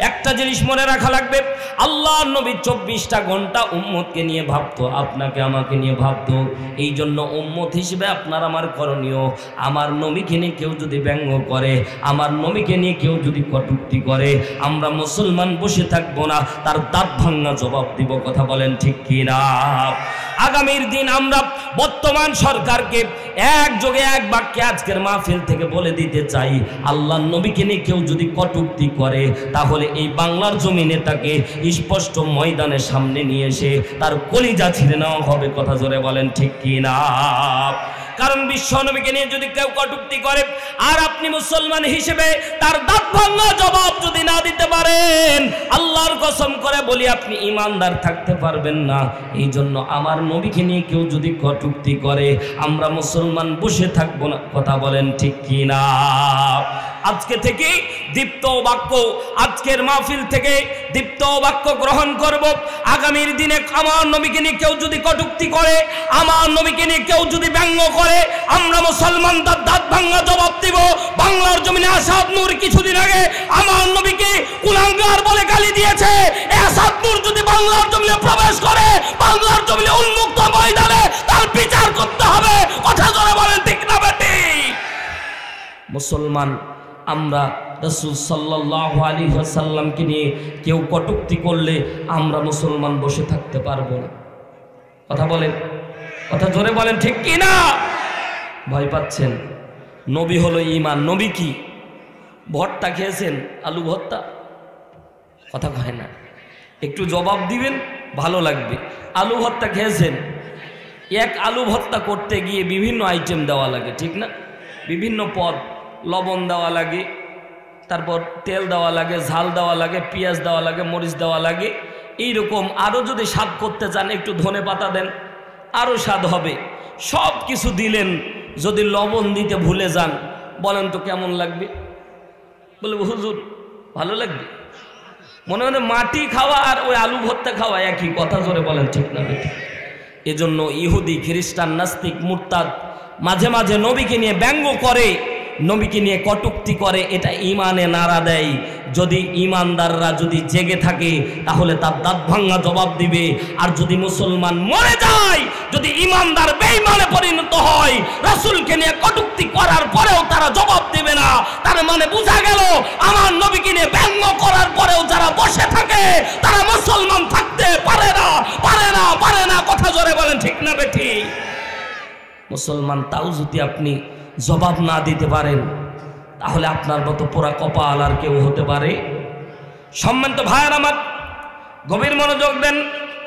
একটা জিনিস মনে রাখা লাগবে, আল্লাহর নবী 24টা ঘন্টা উম্মতকে নিয়ে ভাবতো, আপনাকে আমাকে নিয়ে ভাবতো। এই জন্য উম্মত হিসেবে আপনার আমার করণীয়, আমার নবীকে নিয়ে কেউ যদি ব্যঙ্গ করে, আমার নবীকে নিয়ে কেউ যদি কটূক্তি করে, আমরা মুসলমান বসে থাকবো না, তার দাঁত ভাঙা জবাব দিব। কথা বলেন ঠিক কি না? আগামীর দিন আমরা বর্তমান সরকারকে একযোগে এক বাক্যে আজকের মাহফিল থেকে বলে দিতে চাই, আল্লাহর নবীকে নিয়ে কেউ যদি কটূক্তি করে তাহলে এই বাংলার জমিনে তাকে স্পষ্ট ময়দানের সামনে নিয়ে এসে তার কলিজা ছিঁড়ে নেওয়া হবে। কথা জোরে বলেন ঠিক কি না? কারণ বিশ্ব নবীকে নিয়ে যদি কেউ কটূক্তি করে আর আপনি মুসলমান হিসেবে তার দাঁত ভাঙা জবাব যদি না দিতে পারেন, আল্লাহর কসম করে বলি আপনি ইমানদার থাকতে পারবেন না। এই জন্য আমার নবীকে নিয়ে কেউ যদি কটূক্তি করে আমরা মুসলমান বসে থাকবো না। কথা বলেন ঠিক কি না? আজকে থেকে দীপ্ত বাক্য, আজকের মাহফিল থেকে দীপ্ত বাক্য গ্রহণ করব। আগামীর দিনে আমার নবীকে নিয়ে কেউ যদি কটূক্তি করে, আমার নবীকে নিয়ে কেউ যদি ব্যঙ্গ করে, আমরা মুসলমান তার দাঁত ভাঙা জবাব দিব। বাংলার জমিনে আসাদ নূর কিছুদিন আগে আমার নবীকে কুলাঙ্গার বলে গালি দিয়েছে। আসাদ নূর যদি বাংলার জমিনে প্রবেশ করে, বাংলার জমিনে উন্মুক্ত ময়দানে তার বিচার করতে হবে। কথা জোরে বলেন ঠিক না বেঠিক? মুসলমান আমরা রাসূল সাল্লাল্লাহু আলাইহি ওয়াসাল্লামকে নিয়ে কেউ কটূক্তি করলে আমরা মুসলমান বসে থাকতে পারবো না। কথা বলেন, কথা জোরে বলেন ঠিক কি না? ভয় পাচ্ছেন? নবী হলো ঈমান। নবী কি? ভর্তা খেয়েছেন? আলু ভর্তা? কথা কয় না, একটু জবাব দিবেন, ভালো লাগবে। আলু ভর্তা খেয়েছেন? এক আলু ভর্তা করতে গিয়ে বিভিন্ন আইটেম দেওয়া লাগে, ঠিক না? বিভিন্ন পদ, লবণ দেওয়া লাগে, তারপর তেল দেওয়া লাগে, ঝাল দেওয়া লাগে, পেঁয়াজ দেওয়া লাগে, মরিচ দেওয়া লাগে। এইরকম আরও যদি স্বাদ করতে চান একটু ধনে পাতা দেন, আরও স্বাদ হবে। সব কিছু দিলেন, যদি লবণ দিতে ভুলে যান বলেন তো কেমন লাগবে? বলে হুজুর ভালো লাগবে। মনে মনে মাটি খাওয়া আর ওই আলু ভর্তা খাওয়া একই। কথা জোরে বলেন ঠিক না বেঠিক? এজন্য ইহুদি, খ্রিস্টান, নাস্তিক, মুরতাদ মাঝে মাঝে নবীকে নিয়ে ব্যঙ্গ করে, নবীকে নিয়ে কটূক্তি করে, এটা ঈমানে নাড়া দেয়। যদি ঈমানদাররা যদি জেগে থাকে তাহলে তার দাঁত ভাঙা জবাব দিবে। আর যদি মুসলমান মরে যায়, যদি ঈমানদার বেঈমানে পরিণত হয়, রাসূলকে নিয়ে কটূক্তি করার পরেও তারা জবাব দেবে না, তার মানে বোঝা গেল আমার নবীকে নিয়ে ব্যঙ্গ করার পরেও যারা বসে থাকে তারা মুসলমান থাকতে পারে না, পারে না, পারে না। কথা জোরে বলেন ঠিক না বেঠিক? মুসলমান তাও যদি আপনি জবাব না দিতে পারেন তাহলে আপনার মতো পোড়া কপাল আর কেউ হতে পারে? সম্মানিত ভাইয়ের আমার, গভীর মনোযোগ দেন।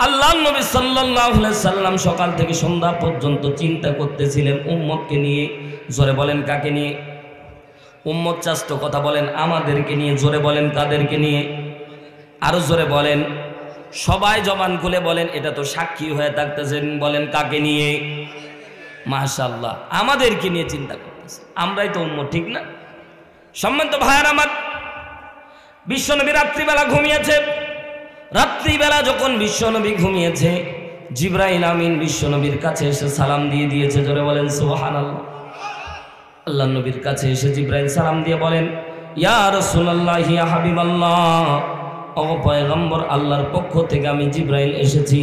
আল্লাহর নবী সাল্লাল্লাহু আলাইহি সাল্লাম সকাল থেকে সন্ধ্যা পর্যন্ত চিন্তা করতেছিলেন উম্মতকে নিয়ে। জোরে বলেন কাকে নিয়ে? উম্মত চাস্ত। কথা বলেন আমাদেরকে নিয়ে। জোরে বলেন কাদেরকে নিয়ে? আরো জোরে বলেন, সবাই জবান খুলে বলেন, এটা তো সাক্ষী হয়ে থাকতেছেন। বলেন কাকে নিয়ে? মাশাআল্লাহ, আমাদেরকে নিয়ে চিন্তা করতেছে। আমরাই তো উম্মত, ঠিক না? সম্মানিত ভাইয়ের আমার, বিশ্বনবী রাত্রিবেলা ঘুমিয়েছে। রাত্রিবেলা যখন বিশ্বনবী ঘুমিয়েছে, জিবরাইল আমিন বিশ্বনবীর কাছে এসে সালাম দিয়ে দিয়েছে। জোরে বলেন সুবহানাল্লাহ। আল্লাহ নবীর কাছে এসে জিবরাইল সালাম দিয়ে বলেন, ইয়া রাসূলুল্লাহ, ইয়া হাবিবাল্লাহ, ও পয়গম্বর, আল্লাহর পক্ষ থেকে আমি জিবরাইল এসেছি।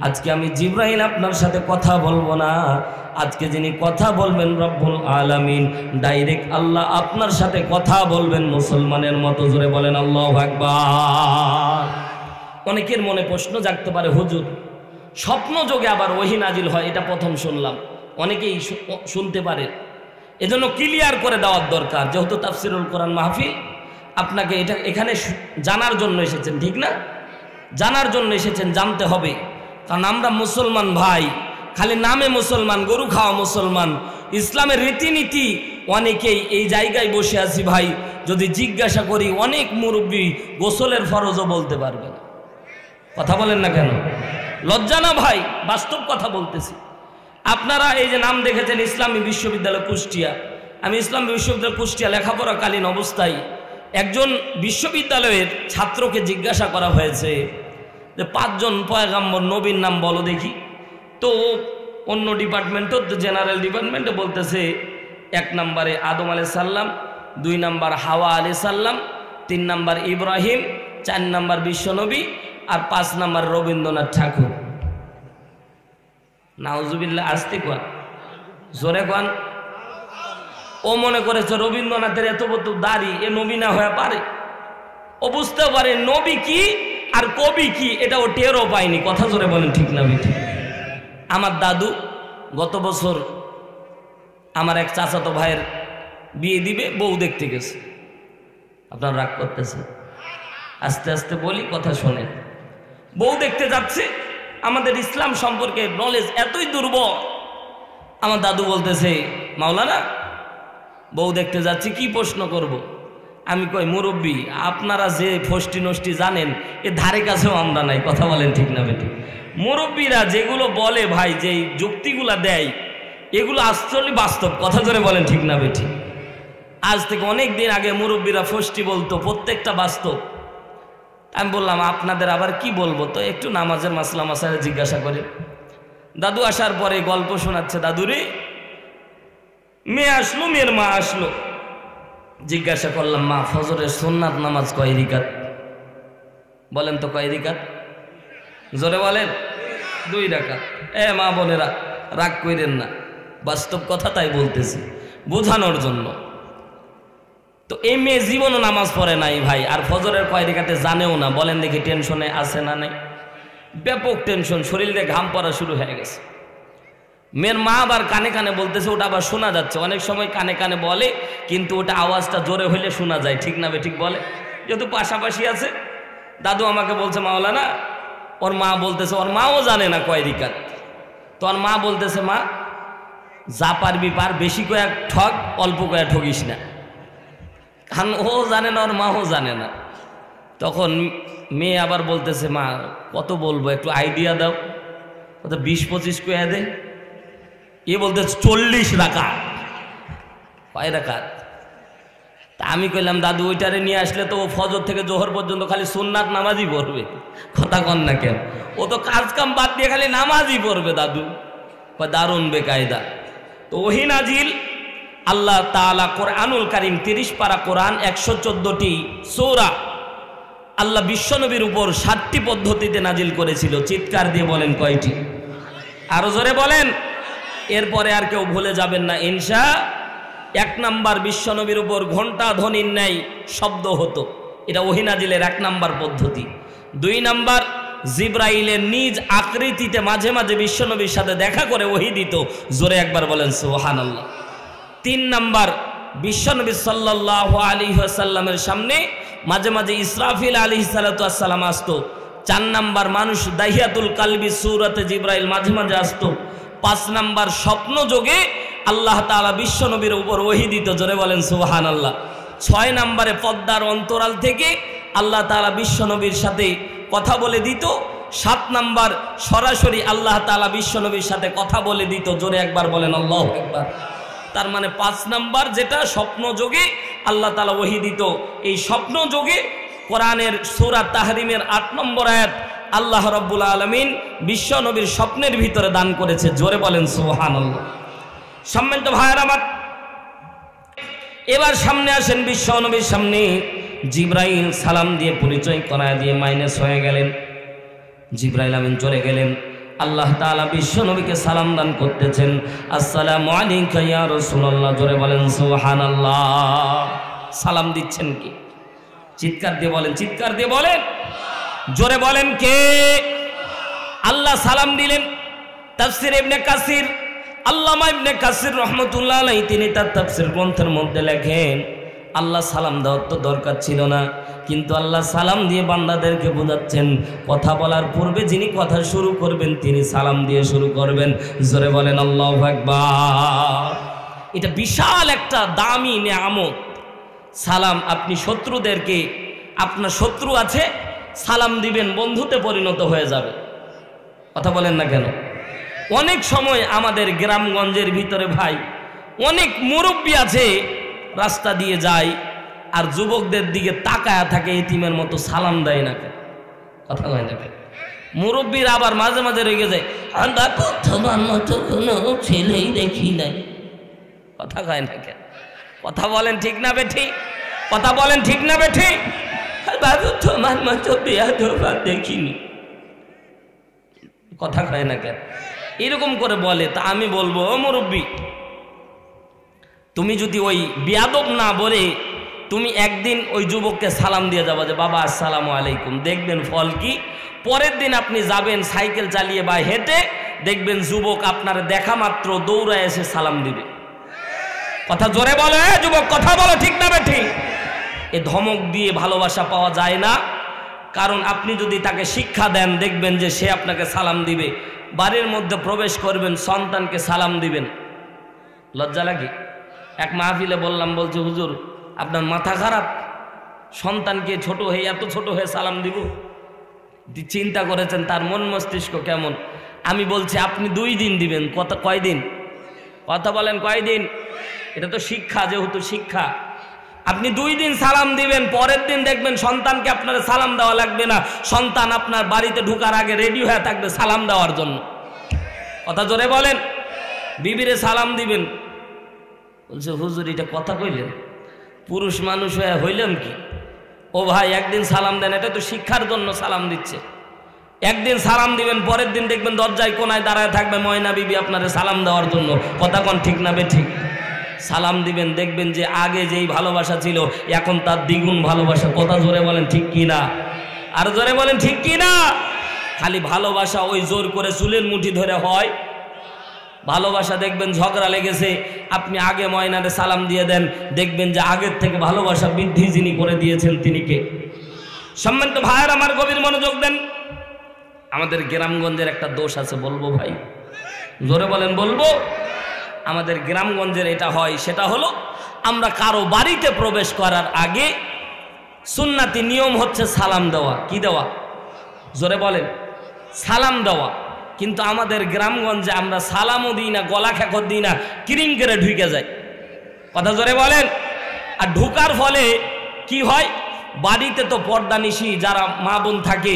আজকে আমি জিবরাইল আপনার সাথে কথা বলবো না, আজকে যিনি কথা বলবেন রব্বুল আলামিন, ডাইরেক্ট আল্লাহ আপনার সাথে কথা বলবেন মুসলমানের মতো। জোরে বলেন আল্লাহু আকবার। অনেকের মনে প্রশ্ন জাগতে পারে, হুজুর স্বপ্ন যোগে আবার ওহী নাজিল হয়, এটা প্রথম শুনলাম। অনেকেই শুনতে পারে, এজন্য ক্লিয়ার করে দেওয়ার দরকার। যেহেতু তাফসিরুল কোরআন মাহফিল, আপনাকে এটা এখানে জানার জন্য এসেছেন, ঠিক না? জানার জন্য এসেছেন, জানতে হবে। কারণ আমরা মুসলমান ভাই, খালি নামে মুসলমান, গরু খাওয়া মুসলমান, ইসলামের রীতিনীতি অনেকেই এই জায়গায় বসে আছি ভাই। যদি জিজ্ঞাসা করি, অনেক মুরব্বী গোসলের ফরজও বলতে পারবে না। কথা বলেন না কেন? লজ্জা না ভাই? বাস্তব কথা বলতেছি। আপনারা এই যে নাম দেখেছেন ইসলামী বিশ্ববিদ্যালয় কুষ্টিয়া, আমি ইসলামী বিশ্ববিদ্যালয় কুষ্টিয়া লেখাপড়াকালীন অবস্থায় একজন বিশ্ববিদ্যালয়ের ছাত্রকে জিজ্ঞাসা করা হয়েছে যে 5 জন পয়গাম্বর নবীর নাম বলো দেখি। তো অন্য ডিপার্টমেন্টও, জেনারেল ডিপার্টমেন্টে বলতেছে 1 নম্বরে আদম আলাইহিস সালাম, 2 নম্বর হাওয়া আলাইহিস সালাম, 3 নম্বর ইব্রাহিম, 4 নম্বর বিশ্বনবী, আর 5 নম্বর রবীন্দ্রনাথ ঠাকুর। নাউজুবিল্লাহ। আসতে কোন, জোরে কোন। ও মনে করেছে রবীন্দ্রনাথের এত বড় দাড়ি, এ নবী না হয়ে পারে। ও বুঝতে পারে নবী কি আর কবি কি, এটা ও টেরও পায়নি। কথা জোরে বলেন, ঠিক না বেঠি? আমার দাদু গত বছর আমার এক চাচাতো ভাইয়ের বিয়ে দিবে, বউ দেখতে গেছে। আপনার রাগ করতেছে? আস্তে আস্তে বলি, কথা শোনেন। বউ দেখতে যাচ্ছে, আমাদের ইসলাম সম্পর্কে নলেজ এতই দুর্বল। আমার দাদু বলতেছে, মাওলানা বউ দেখতে যাচ্ছি, কি প্রশ্ন করব? আমি কই, মুরব্বী আপনারা যে ফষ্টি নষ্টি জানেন, এ ধারে কাছেও আমরা নাই। কথা বলেন, ঠিক না বেটি? মুরব্বীরা যেগুলো বলে ভাই, যেই যুক্তিগুলা দেয়, এগুলো আসলে বাস্তব। কথা ধরে বলেন, ঠিক না বেটি? আজ থেকে অনেক দিন আগে মুরব্বীরা ফষ্টি বলতো, প্রত্যেকটা বাস্তব। আমি বললাম, আপনাদের আবার কি বলবো, তো একটু নামাজের মাসলা মাসালে জিজ্ঞাসা করে। দাদু আসার পরে গল্প শোনাচ্ছে। দাদুরে, মেয়ে আসলো, মেয়ের মা আসলো। জিজ্ঞাসা করলাম, মা ফজরের সুন্নাত নামাজ কয় রাকাত? বলেন তো কয় রাকাত? জোরে বলেন। 2 রাকাত। মা বোনেরা রাগ কইরেন না, বাস্তব কথা তাই বলতেছি বোঝানোর জন্য। তো এই মেয়ে জীবনও নামাজ পড়ে নাই ভাই, আর ফজরের কয় রাকাতে জানেও না। বলেন দেখি, টেনশনে আছে না নাই? ব্যাপক টেনশন, শরীরে ঘাম পড়া শুরু হয়ে গেছে। মেয়ের মা আবার কানে কানে বলতেছে, ওটা আবার শোনা যাচ্ছে। অনেক সময় কানে কানে বলে, কিন্তু ওটা আওয়াজটা জোরে হইলে শোনা যায়, ঠিক না ঠিক বলে? যেহেতু পাশাপাশি আছে। দাদু আমাকে বলছে, মাওলানা ওর মা বলতেছে, ওর মাও জানে না কয় রাকাত। তো ওর মা বলতেছে, মা যা পারবি পার, বেশি কয়েক ঠক, অল্প কয়েক ঠকিস না। কারণ ও জানে না, ওর মাও জানে না। তখন মেয়ে আবার বলতেছে, মা কত বলবো, একটু আইডিয়া দাও। কত 20-25 কয়ে দে। এ বলতেছে 40 রাকাত। কয় রাকাত? তা আমি কইলাম, দাদু ওইটারে নিয়ে আসলে তো ও ফজর থেকে জোহর পর্যন্ত খালি সুন্নাত নামাজই পড়বে। কথা কন না কেন? ও তো কাজ কাম বাদ দিয়ে খালি নামাজই পড়বে দাদু। দারুণ বেকায়দা। তো ওহী নাজিল আল্লাহ তাআলা কোরআনুল কারীম 30 পারা কোরআন, 114টি সূরা আল্লাহ বিশ্বনবীর উপর 7টি পদ্ধতিতে নাজিল করেছিল। চিৎকার দিয়ে বলেন কয়টি? আরো জোরে বলেন। এরপরে আর কেউ ভুলে যাবেন না ইনশাআল্লাহ। 1 নাম্বার, বিশ্বনবীর উপর ঘণ্টা ধ্বনির ন্যায় শব্দ হতো, এটা ওহী নাজিলের 1 নাম্বার পদ্ধতি। 2 নাম্বার, জিবরাইলের নিজ আকৃতিতে মাঝে মাঝে বিশ্বনবীর সাথে দেখা করে ওহী দিত। জোরে একবার বলেন সুবহানাল্লাহ। 3 নাম্বার, বিশ্বনবী সাল্লাল্লাহু আলাইহি ওয়াসাল্লামের সামনে মাঝে মাঝে ইসরাফিল আলাইহিস সালাতু ওয়াস সালাম আসতো। 4 নাম্বার, মানুষ দাহিয়াতুল কালবি সূরাতে জিবরাইল মাঝে মাঝে আসতো। 5 নাম্বার, স্বপ্ন যোগে আল্লাহ তাআলা বিশ্বনবীর উপর ওহী দিত। জোরে বলেন সুবহানাল্লাহ। 6 নাম্বারে, পদ্মার অন্তরাল থেকে আল্লাহ তাআলা বিশ্বনবীর সাথে কথা বলে দিত। 7 নাম্বার, সরাসরি আল্লাহ তাআলা বিশ্বনবীর সাথে কথা বলে দিত। জোরে একবার বলেন আল্লাহু আকবার। তার মানে 5 নাম্বার যেটা স্বপ্ন যোগে আল্লাহ তাআলা ওহী দিত। এই স্বপ্ন যোগে কোরআনের সূরা তাহরিমের 8 নম্বর আয়াত, আল্লাহ রাব্বুল আলামিন বিশ্ব নবীর স্বপ্নের ভিতরে দান করেছে। জোরে বলেন সুবহানাল্লাহ। সম্মানিত ভাইয়েরা আমার, এবার সামনে আসেন বিশ্ব নবীর সামনে। জিবরাইল সালাম দিয়ে পরিচয় করায় দিয়ে মাইনাস হয়ে গেলেন। জিবরাইল আমিন চলে গেলেন। আল্লাহ তাআলা বিশ্ব নবীকে সালাম দান করতেছেন, আসসালামু আলাইকা ইয়া রাসূলুল্লাহ। জোরে বলেন সুবহানাল্লাহ। সালাম দিচ্ছেন কি? চিৎকার দিয়ে বলেন, চিৎকার দিয়ে বলেন, জোরে বলেন কে? আল্লাহ সালাম দিলেন। তাফসীর ইবনে কাসির, আল্লামা ইবনে কাসির রহমতুল্লাহ আলাইহি তিনি তার তাফসীর গ্রন্থের মধ্যে লেখেন, আল্লাহ সালাম দেওয়ার তো দরকার ছিল না, কিন্তু আল্লাহ সালাম দিয়ে বান্দাদেরকে বোঝাচ্ছেন কথা বলার পূর্বে যিনি কথা শুরু করবেন তিনি সালাম দিয়ে শুরু করবেন। জোরে বলেন আল্লাহু আকবার। এটা বিশাল একটা দামি নেয়ামত। সালাম, আপনি শত্রুদেরকে, আপনার শত্রু আছে, সালাম দিবেন, বন্ধুতে পরিণত হয়ে যাবে। কথা বলেন না কেন? অনেক সময় আমাদের গ্রামগঞ্জের ভিতরে ভাই অনেক মুরব্বী আছে, রাস্তা দিয়ে যায় আর যুবকদের দিকে তাকায়া থাকে, এতিমের মতো সালাম দেয় না। কথা হয় না? মুরব্বীর আবার মাঝে মাঝে রেগে যায়, আমরা তোমার মতো কোনো ছেলেই দেখি নাই। কথা কয় না কেন? কথা বলেন ঠিক না বেঠি? কথা বলেন ঠিক না বেঠি? বাবু তোমার মতো বেয়াদবা দেখিনি। কথা কয় না কেন? এরকম করে বলে। তা আমি বলবো, ও মুরব্বী, তুমি যদি ওই বেয়াদব না বলে তুমি একদিন ওই যুবককে সালাম দিয়ে যাবা যে বাবা আসসালামু আলাইকুম, দেখবেন ফল কি? পরের দিন আপনি যাবেন সাইকেল চালিয়ে বা হেঁটে, দেখবেন যুবক আপনার দেখা মাত্র দৌড়ায় এসে সালাম দিবে। কথা জোরে বলে যুবক, কথা বলো ঠিক না বেঠি? এ ধমক দিয়ে ভালোবাসা পাওয়া যায় না। কারণ আপনি যদি তাকে শিক্ষা দেন, দেখবেন যে সে আপনাকে সালাম দিবে। বাড়ির মধ্যে প্রবেশ করবেন, সন্তানকে সালাম দিবেন, লজ্জা লাগে? এক মাহফিলে বললাম, বলছে হুজুর আপনার মাথা খারাপ, সন্তানকে ছোট হয়ে এত ছোট হয়ে সালাম দিব? চিন্তা করেছেন তার মন মস্তিষ্ক কেমন? আমি বলছি আপনি 2 দিন দিবেন। কয়দিন? কথা বলেন কয়দিন? এটা তো শিক্ষা, যেহেতু শিক্ষা, আপনি 2 দিন সালাম দিবেন, পরের দিন দেখবেন সন্তানকে আপনার সালাম দেওয়া লাগবে না। সন্তান আপনার বাড়িতে ঢুকার আগে রেডি হয়ে থাকবে সালাম দেওয়ার জন্য। কথা জোরে বলেন। বিবিরে সালাম দিবেন। বলছে হুজুর এটা কথা কইলেন, পুরুষ মানুষ হয়ে হইলেন কি? ও ভাই একদিন সালাম দেন, এটা তো শিক্ষার জন্য সালাম দিচ্ছে। একদিন সালাম দিবেন, পরের দিন দেখবেন দরজায় কোনায় দাঁড়ায় থাকবে ময়না বিবি আপনারে সালাম দেওয়ার জন্য। কথা কোন ঠিক না বেঠিক? সালাম দিবেন, দেখবেন যে আগে যেই ভালোবাসা ছিল এখন তার দ্বিগুণ ভালোবাসা। কথা জোরে বলেন ঠিক কি না? আর জোরে বলেন ঠিক কি না? খালি ভালোবাসা ওই জোর করে চুলের মুঠি ধরে হয়? ভালোবাসা দেখবেন ঝগড়া লেগেছে, আপনি আগে ময়নারে সালাম দিয়ে দেন, দেখবেন যে আগের থেকে ভালোবাসা বৃদ্ধি যিনি করে দিয়েছেন তিনি কে? সম্মানিত ভাইয়ের আমার, গভীর মনোযোগ দেন। আমাদের গ্রামগঞ্জের একটা দোষ আছে, বলবো ভাই? জোরে বলেন বলবো? আমাদের গ্রামগঞ্জের এটা হয়, সেটা হলো আমরা কারো বাড়িতে প্রবেশ করার আগে সুন্নাতি নিয়ম হচ্ছে সালাম দেওয়া। কি দেওয়া? জোরে বলেন। সালাম দেওয়া। কিন্তু আমাদের গ্রামগঞ্জে আমরা সালামও দিই না, গলা খেকর দিই না, ক্রিম করে ঢুকে যায়। কথা জোরে বলেন। আর ঢুকার ফলে কি হয়, বাড়িতে তো পর্দা নিশি যারা মা বোন থাকে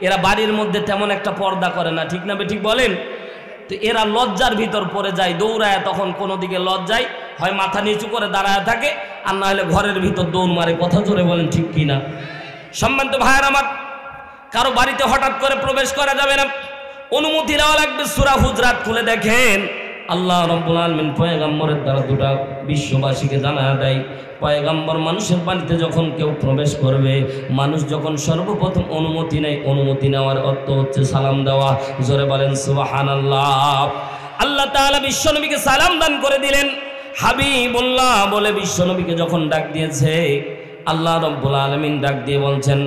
এরা বাড়ির মধ্যে তেমন একটা পর্দা করে না, ঠিক না বেঠিক বলেন? তো এরা লজ্জার ভিতর পড়ে যায়, দৌড়ায়, তখন কোনো দিকে লজ্জায় হয় মাথা নিচু করে দাঁড়ায় থাকে, আর না হলে ঘরের ভিতর দৌড় মারে। কথা জোরে বলেন ঠিক কি না? সম্মানিত ভাইয়ের আমার, কারো বাড়িতে হঠাৎ করে প্রবেশ করা যাবে না, অনুমতি নেওয়া লাগবে। সূরা হুজরাত খুলে দেখেন, আল্লাহ রাব্বুল আলামিন পয়গম্বরের দ্বারা দুটা বিশ্ববাসীকে জানায় দেয়, পয়গম্বর মানুষের বাড়িতে যখন কেউ প্রবেশ করবে, মানুষ যখন সর্বপ্রথম অনুমতি নেয়, অনুমতি নেওয়ার অর্থ হচ্ছে সালাম দেওয়া। জোরে বলেন সুবহানাল্লাহ। আল্লাহ তাআলা বিশ্বনবীকে সালাম দান করে দিলেন। হাবিবুল্লাহ বলে বিশ্বনবীকে যখন ডাক দিয়েছে, আল্লাহ রাব্বুল আলামিন ডাক দিয়ে বলছেন,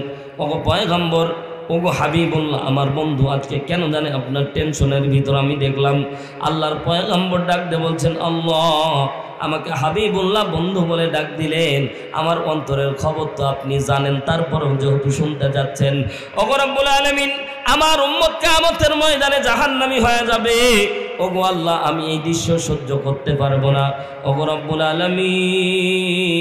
ওগো পয়গম্বর, ওগো হাবিবুল্লাহ, আমার বন্ধু আজকে কেন জানে আপনার টেনশনের ভিতর আমি দেখলাম। আল্লাহর পয়গম্বর ডাক দিয়ে বলছেন, আল্লাহ আমাকে হাবিবুল্লাহ বন্ধু বলে ডাক দিলেন, আমার অন্তরের খবর তো আপনি জানেন, তারপরেও যেহেতু শুনতে যাচ্ছেন, ওগো রব্বুল আলামিন আমার উম্মত কিয়ামতের ময়দানে জাহান্নামী হয়ে যাবে, ওগো আল্লাহ আমি এই দৃশ্য সহ্য করতে পারবো না। ওগো রব্বুল আলামিন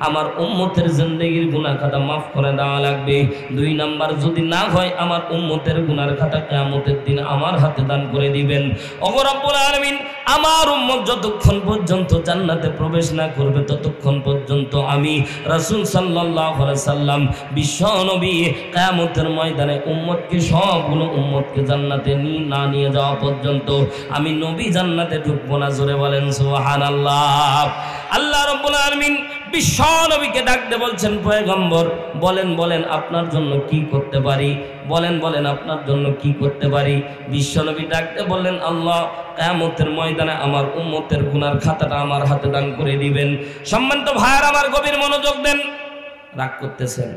আমার উম্মতের জিন্দেগির গুনাহ খাতা মাফ করে দেওয়া লাগবে। 2 নাম্বার যদি না হয় আমার উম্মতের গুনার খাতা কিয়ামতের দিন আমার হাতে দান করে দিবেন। ওগো রব্বুল আলামিন আমার উম্মত যতক্ষণ পর্যন্ত জান্নাতে প্রবেশ না করবে ততক্ষণ পর্যন্ত আমি রাসূল সাল্লাল্লাহু আলাইহি সাল্লাম বিশ্ব নবী কিয়ামতের ময়দানে উম্মতকে সবগুলো উম্মতকে জান্নাতে না নিয়ে যাওয়া পর্যন্ত আমি নবী জান্নাতে ঢুকবো না। জোরে বলেন সুবহানাল্লাহ। আল্লাহ রাব্বুল আলামিন বিশ্ব নবীকে ডাকতে বলছেন পয়গম্বর বলেন বলেন আপনার জন্য কি করতে পারি, বলেন বলেন আপনার জন্য কি করতে পারি। বিশ্ব নবী ডাকতে বললেন আল্লাহ কিয়ামতের ময়দানে আমার উম্মতের গুনার খাতাটা আমার হাতে দান করে দিবেন। সম্মানিত ভাইয়ার আমার গভীর মনোযোগ দেন। রাগ করতেছেন?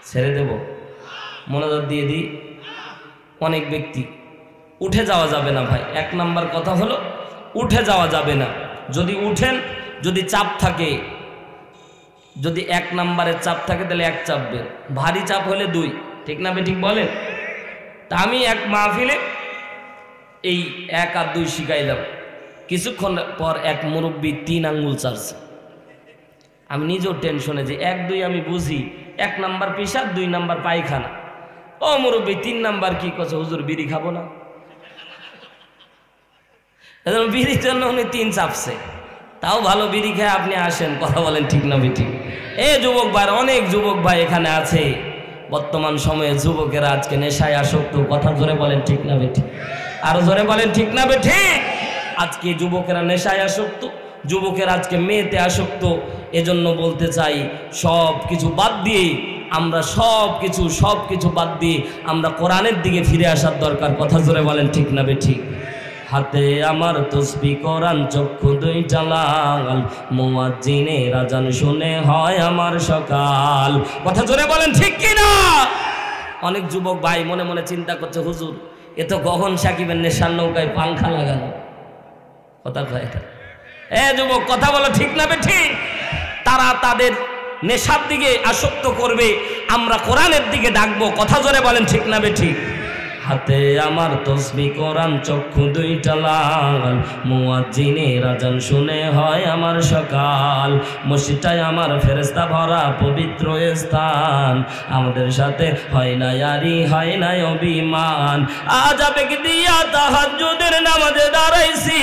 ছেড়ে দেব? মনোযোগ দিয়ে দিই। অনেক ব্যক্তি উঠে যাওয়া যাবে না ভাই। 1 নাম্বার কথা হলো উঠে যাওয়া যাবে না। যদি উঠেন, যদি চাপ থাকে, যদি 1 নাম্বারের চাপ থাকে তাহলে 1 চাপবেন, ভারী চাপ হলে 2। ঠিক না ঠিক বলেন? তা আমি এক মাহফিলে এই 1 আর 2 শিখাইলাম। কিছুক্ষণ পর এক মুরব্বী 3 আঙ্গুল চারছে। আমি নিজেও টেনশনে যে 1 2 আমি বুঝি, 1 নাম্বার পেশাব, 2 নাম্বার পায়খানা। ও মুরব্বী 3 নাম্বার কি করছে? হুজুর বিড়ি খাবো না। বিড়ির জন্য উনি 3 চাপছে। তাও ভালো, বিড়ি খেয়ে আপনি আসেন। কথা বলেন ঠিক না ঠিক? এ যুবক ভাই, অনেক যুবক ভাই এখানে আছে। বর্তমান সময়ে যুবকেরা আজকে নেশায় আসক্ত। কথা জোরে বলেন ঠিক না ঠিক? আরো জোরে বলেন ঠিক না ঠিক? আজকে যুবকেরা নেশায় আসক্ত, যুবকেরা আজকে মেয়েতে আসক্ত। এজন্য বলতে চাই সব কিছু বাদ দিয়ে আমরা সব কিছু বাদ দিয়ে আমরা কোরআনের দিকে ফিরে আসার দরকার। কথা জোরে বলেন ঠিক না ঠিক? হাতে আমার তসবিহ কোরআন, চক্ষু 2টা লাল, মুয়াজ্জিনের আযান শুনে হয় আমার সকাল। কথা জোরে বলেন ঠিক কি না? অনেক যুবক ভাই মনে মনে চিন্তা করছে হুজুর এ তো গগন সাকিবের নেশার নৌকায় পাংখা লাগানো। কথা কয় এটা? এ যুবক কথা বলো ঠিক না ঠিক? তারা তাদের নেশার দিকে আসক্ত করবে, আমরা কোরআনের দিকে ডাকবো। কথা জোরে বলেন ঠিক না ঠিক? হাতে আমার তসবিহ কোরআন, চক্ষু 2টা লাল, মুয়াজ্জিনের আযান শুনে হয় আমার সকাল। মসজিদটাই আমার ফেরেশতা ভরা পবিত্র স্থান, আমাদের সাথে হয় না ইয়ারি, হয় না অভিমান। আজ আবেগ দিয়া তাহাজ্জুদের নামাজে দাঁড়াইছি,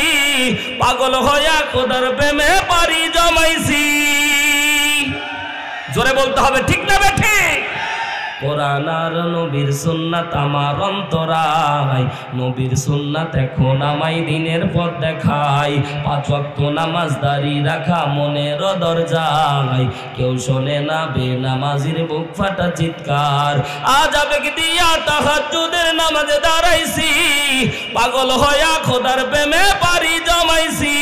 পাগল হইয়া খোদার প্রেমে পারি জমাইছি। জোরে বলতে হবে ঠিক না ঠিক? কোরআন আর নবীর সুন্নাত আমার অন্তরায়, নবীর সুন্নাত এখন আমায় দিনের পথ দেখায়। 5 ওয়াক্ত নামাজ দাঁড়ি রাখা মনের দরজায়, কেউ শোনে না বেনামাজির বুক ফাটা চিৎকার। আজ আবেগ দিয়া তাহাজ্জুদের নামাজে দাঁড়াইছি, পাগল হইয়া খোদার প্রেমে পারি জমাইছি।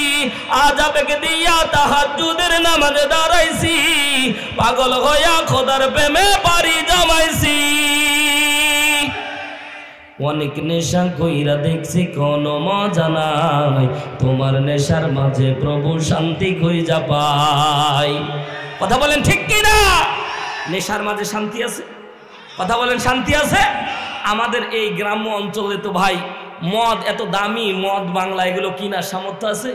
আজ আবেগ দিয়া তাহাজ্জুদের নামাজে দাঁড়াইছি, পাগল হইয়া খোদার প্রেমে পারি জমাইছি। অনেক নেশা কইরা দেখছি কোনো মজা নাই, তোমার নেশার মাঝে প্রভু শান্তি খুঁজা পাই। কথা বলেন ঠিক কি না? নেশার মাঝে শান্তি আছে? কথা বলেন শান্তি আছে? আমাদের এই গ্রাম্য অঞ্চলে তো ভাই মদ এত দামি, মদ বাংলা এগুলো কিনার সামর্থ্য আছে?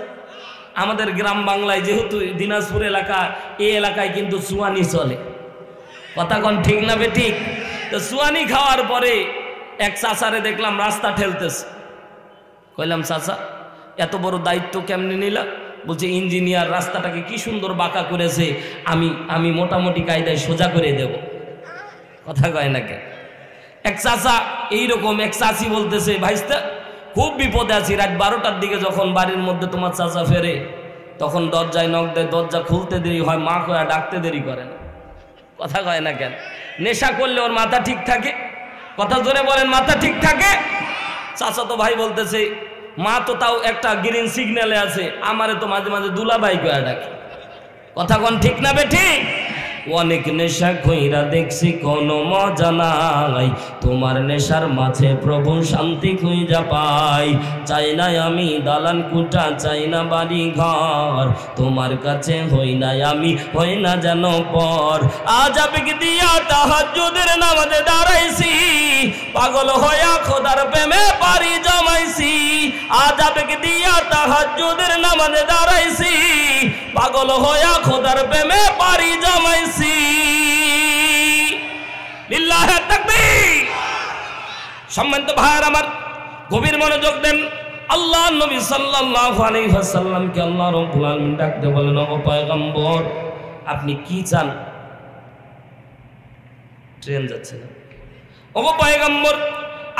আমাদের গ্রাম বাংলায় যেহেতু দিনাজপুর এলাকা, এই এলাকায় কিন্তু সুয়ানি চলে। কথা কোন ঠিক না ঠিক? তো সুয়ানি খাওয়ার পরে এক চাচারে দেখলাম রাস্তা ঠেলতেছে। কইলাম চাচা এত বড় দায়িত্ব কেমনে নিলা? বলছে ইঞ্জিনিয়ার রাস্তাটাকে কি সুন্দর বাঁকা করেছে, আমি মোটামুটি কায়দায় সোজা করে দেব। কথা কয় না কেন? এক চাচা এইরকম, এক চাচি বলতেছে ভাইস্তা খুব বিপদে আছি, রাত 12টার দিকে যখন বাড়ির মধ্যে তোমার চাচা ফেরে তখন দরজায় নক দেয়, দরজা খুলতে দেরি হয়, মা কয়া ডাকতে দেরি করে না। কথা কয় না কেন? নেশা করলে ওর মাথা ঠিক থাকে? কথা জোরে বলেন মাথা ঠিক থাকে? চাচা তো ভাই বলতেছে মা তো তাও একটা গ্রিন সিগন্যালে আছে, আমারে তো মাঝে মাঝে দুলাভাই কয়া ডাকে। কথা কোন ঠিক না ঠিক? অনেক নেশা কইরা দেখছি কোনো মজা নাই, তোমার নেশার মাঝে প্রভু শান্তি খুঁজা পাই। চাই না আমি দালান কুটা, চাই না বাড়ি ঘর, তোমার কাছে হই না আমি, হই না যেন পর। আজ আবেগ দিয়া তাহাজ্জুদের নামাজে দাঁড়াইছি, পাগল হইয়া খোদার প্রেমে পারি জমাইছি। আজ আবেগ দিয়া তাহাজ্জুদের নামাজে দাঁড়াইছি, পাগল হইয়া খোদার প্রেমে পারি জমাইছি। লিল্লাহে তাকবীর। সম্মানিত ভাইরা আমার, গভীর মনোযোগ দেন। আল্লাহ নবী সাল্লাল্লাহু আলাইহি ওয়াসাল্লামকে আল্লাহ রাব্বুল আলামিন ডাকতে বলেন, ও পয়গম্বর আপনি কি চান? ট্রেন যাচ্ছে না। ও পয়গম্বর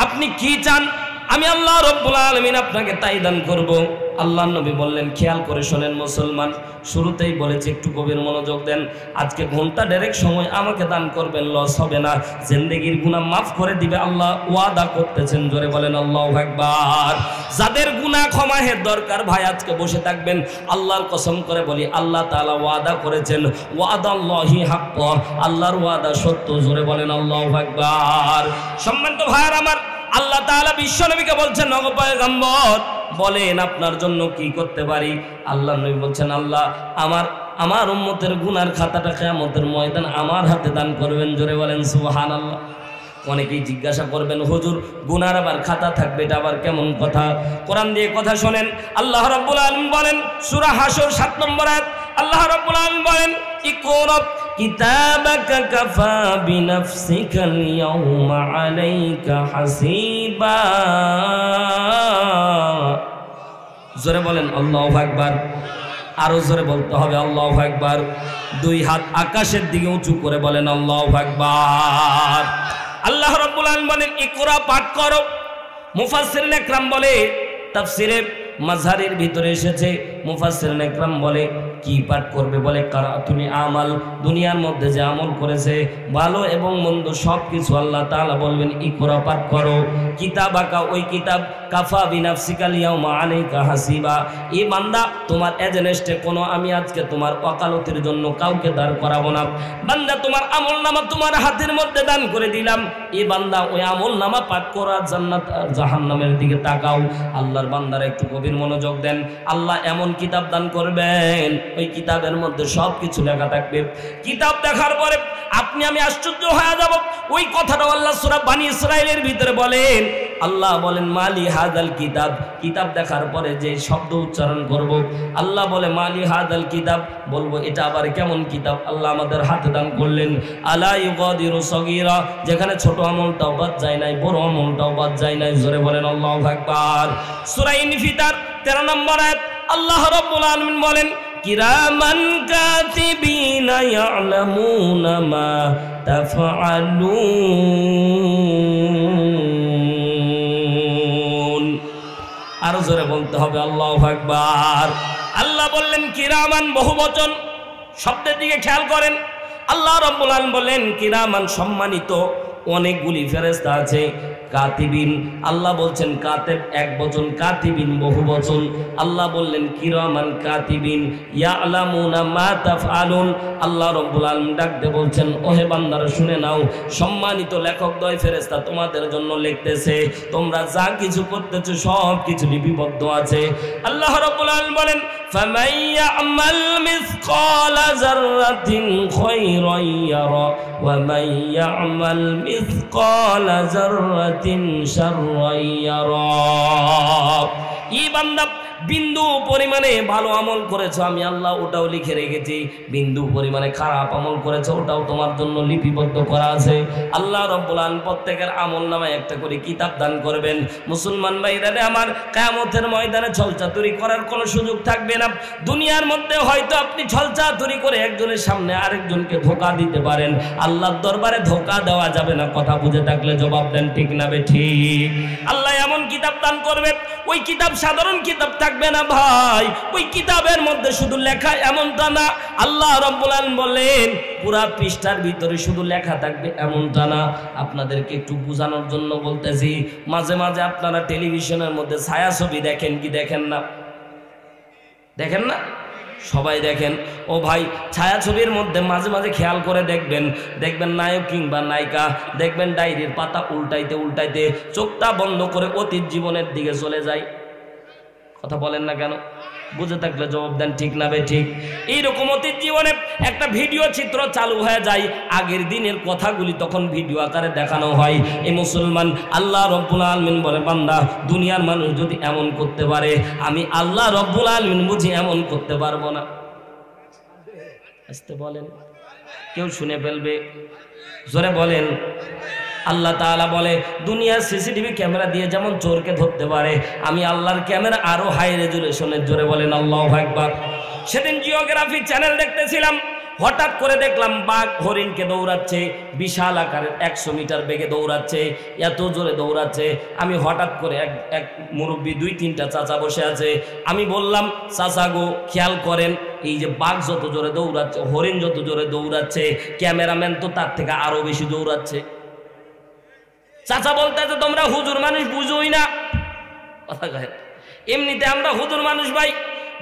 আপনি কি চান? আমি আল্লাহ রাব্বুল আলামিন আপনাকে তাই দান করব। আল্লাহ নবী বললেন, খেয়াল করে শোনেন মুসলমান, শুরুতেই বলেছি একটু গভীর মনোযোগ দেন। আজকে ঘন্টা দেড়েক সময় আমাকে দান করবেন, লস হবে না, জিন্দেগির গুনাহ মাফ করে দিবে আল্লাহ ওয়াদা করতেছেন। জোরে বলেন আল্লাহু আকবার। যাদের গুনাহ ক্ষমাহের দরকার ভাই আজকে বসে থাকবেন। আল্লাহর কসম করে বলি, আল্লাহ তাআলা ওয়াদা করেছেন, ওয়াদাল্লাহি হাক্ক, আল্লাহর ওয়াদা সত্য। জোরে বলেন আল্লাহু আকবার। সম্মানিত ভাইরা আমার, আল্লাহ তাআলা বিশ্বনবীকে বলছেন, ও পয়গম্বর বলেন আপনার জন্য কি করতে পারি? আল্লাহ নবী বলছেন, আল্লাহ আমার উম্মতের গুনার খাতাটা কিয়ামতের ময়দান আমার হাতে দান করবেন। জোরে বলেন সুবহানাল্লাহ। অনেকেই জিজ্ঞাসা করবেন, হুজুর গুনার আবার খাতা থাকবে, এটা আবার কেমন কথা? কোরআন দিয়ে কথা শোনেন। আল্লাহ রাব্বুল আলামিন বলেন, সূরা হাসর 7 নম্বর আয়াত, আল্লাহ রাব্বুল আলামিন বলেন, ইকরা কিতাবাকা কাফা বিনাফসিকাল ইয়াউমা আলাইকা হাসিবা। জোরে বলেন আল্লাহু আকবার। আরো জোরে বলতে হবে আল্লাহু আকবার। দুই হাত আকাশের দিকে উঁচু করে বলেন আল্লাহু আকবার। আল্লাহ রাব্বুল আলামিন বলেন, ইকরা পাঠ করো। মুফাসসিরিন ইকরাম বলে, তাফসিরে মাযহারের ভিতরে এসেছে, মুফাসসিরিন ইকরাম বলে কি পাঠ করবে? বলে কারাতুনি আমাল, দুনিয়ার মধ্যে যে আমল করেছে ভালো এবং মন্দ সব কিছু আল্লাহ তাআলা বলবেন ইকরা পাঠ করো। কিতাবাকা, ওই কিতাব, কাফা বিনাফসিকাল ইয়াউমা আলাইকা হাসিবা। এই বান্দা তোমার এজেন্টে কোনো আমি আজকে তোমার ওয়াকালতের জন্য কাউকে দাঁড় করাবো না। বান্দা তোমার আমলনামা তোমার হাতের মধ্যে দান করে দিলাম। এই বান্দা ওই আমলনামা পাঠ করা, জান্নাত আর জাহান্নামের দিকে তাকাও। আল্লাহর বান্দারা একটু গভীর মনোযোগ দেন। আল্লাহ এমন কিতাব দান করবেন, ওই কিতাবের মধ্যে সব কিছু লেখা থাকবে। কিতাব দেখার পরে আপনি আমি আশ্চর্য হয়ে যাব। ওই কথাটা আল্লাহ সূরা বনী ইসরাঈলের ভিতরে বলেন, আল্লাহ বলেন মালি হাদাল কিতাব। কিতাব দেখার পরে যে শব্দ উচ্চারণ করব, আল্লাহ বলে মালি হাদাল কিতাব, বলবো এটা আবার কেমন কিতাব? আল্লাহ আমাদের হাতে দান করলেন, আলা ইউগাদিরু সগীরা, যেখানে ছোট আমলটাও বাদ যায় নাই, বড় আমলটাও বাদ যায় নাই। জোরে বলেন আল্লাহু আকবার। সূরা ইনফিতার 13 নম্বর আয়াত, আল্লাহ রাব্বুল আলামিন বলেন, কিরামান কাতিবিনা ইয়ালামুনা মা তাফআলুন। আরো জোরে বলতে হবে আল্লাহু আকবার। আল্লাহ বললেন কিরামান, বহুবচন, শব্দের দিকে খেয়াল করেন। আল্লাহ রাব্বুল আলামিন বলেন কিরামান, সম্মানিত অনেকগুলি ফেরেশতা আছে। কাতিবিন, আল্লাহ বলছেন কাতেব এক বচন, কাতিবিন বহু বচন। আল্লাহ বললেন কিরামান কাতিবিন ইয়ালামুনা মা তাফআলুন। আল্লাহ রাব্বুল আলামিন ডাকতে বলছেন, ওহে বান্দারা শুনে নাও, সম্মানিত লেখকদ্বয় ফেরেশতা তোমাদের জন্য লিখতেছে, তোমরা যা কিছু করতেছো সব কিছু লিপিবদ্ধ আছে। আল্লাহ রাব্বুল আলামিন বলেন, ফামান ইয়ামাল মিসকালা যাররাতিন খায়রান ইয়ারা ওয়া মান ইয়ামাল মিসকালা যাররাতিন শাররান ইয়ারা। এই বান্দা বিন্দু পরিমাণে ভালো আমল করেছো, আমি আল্লাহ ওটাও লিখে রেখেছি। বিন্দু পরিমাণে খারাপ আমল করেছো, ওটাও তোমার জন্য লিপিবদ্ধ করা আছে। আল্লাহ রাব্বুল আলামিন প্রত্যেকের আমল নামায় একটা করে কিতাব দান করবেন। মুসলমান ভাইরা আমার, কিয়ামতের ময়দানে ছলচাতুরি করার কোনো সুযোগ থাকবে না। দুনিয়ার মধ্যে হয়তো আপনি ছলচাতুরি করে একজনের সামনে আরেকজনকে ধোঁকা দিতে পারেন, আল্লাহর দরবারে ধোঁকা দেওয়া যাবে না। কথা বুঝে থাকলে জবাব দেন, ঠিক না ঠিক? আল্লাহ এমন কিতাব দান করবে, ওই কিতাব সাধারণ কিতাব থাকবে না ভাই। ওই কিতাবের মধ্যে শুধু লেখা এমনটা না। আল্লাহ রাব্বুল আলামিন বলেন পুরা পৃষ্ঠার ভিতরে শুধু লেখা থাকবে এমনটা না। আপনাদেরকে একটু বোঝানোর জন্য বলতেছি, মাঝে মাঝে আপনারা টেলিভিশনের মধ্যে ছায়াছবি দেখেন কি দেখেন না? দেখেন না? সবাই দেখেন। ও ভাই, ছায়াছবির মধ্যে মাঝে মাঝে খেয়াল করে দেখবেন, দেখবেন নায়ক কিংবা নায়িকা দেখবেন ডায়েরির পাতা উল্টাইতে উল্টাইতে চোখটা বন্ধ করে অতীত জীবনের দিকে চলে যায়। কথা বলেন না কেন? বুঝে থাকলে জবাব দেন, ঠিক না বে ঠিক? এইরকম অতীত জীবনে একটা ভিডিও চিত্র চালু হয়ে যায়, আগের দিনের কথাগুলি তখন ভিডিও আকারে দেখানো হয়। এই মুসলমান, আল্লাহ রব্বুল আলামিন বলে, বান্দা দুনিয়ার মানুষ যদি এমন করতে পারে, আমি আল্লাহ রব্বুল আলামিন বুঝি এমন করতে পারবো না? আসতে বলেন, কেউ শুনে ফেলবে, জোরে বলেন। আল্লাহ তাআলা বলে, দুনিয়ার সিসিটিভি ক্যামেরা দিয়ে যেমন চোরকে ধরতে পারে, আমি আল্লাহর ক্যামেরা আরো হাই রেজুলেশনের, জোরে বলেন আল্লাহু আকবার। সেদিন জিওগ্রাফি চ্যানেল দেখতেছিলাম, হঠাৎ করে দেখলাম বাঘ হরিণকে দৌড়াচ্ছে, বিশাল আকারের 100 মিটার বেগে দৌড়াচ্ছে, এত জোরে দৌড়াচ্ছে। আমি হঠাৎ করে এক মুরব্বী 2-3টা চাচা বসে আছে, আমি বললাম, চাচা গো খেয়াল করেন, এই যে বাঘ যত জোরে দৌড়াচ্ছে, হরিণ যত জোরে দৌড়াচ্ছে, ক্যামেরাম্যান তো তার থেকে আরো বেশি দৌড়াচ্ছে। চাচা বলতেছে, তোমরা হুজুর মানুষ বুঝোই না। কথা কয়, এমনিতে আমরা হুজুর মানুষ ভাই,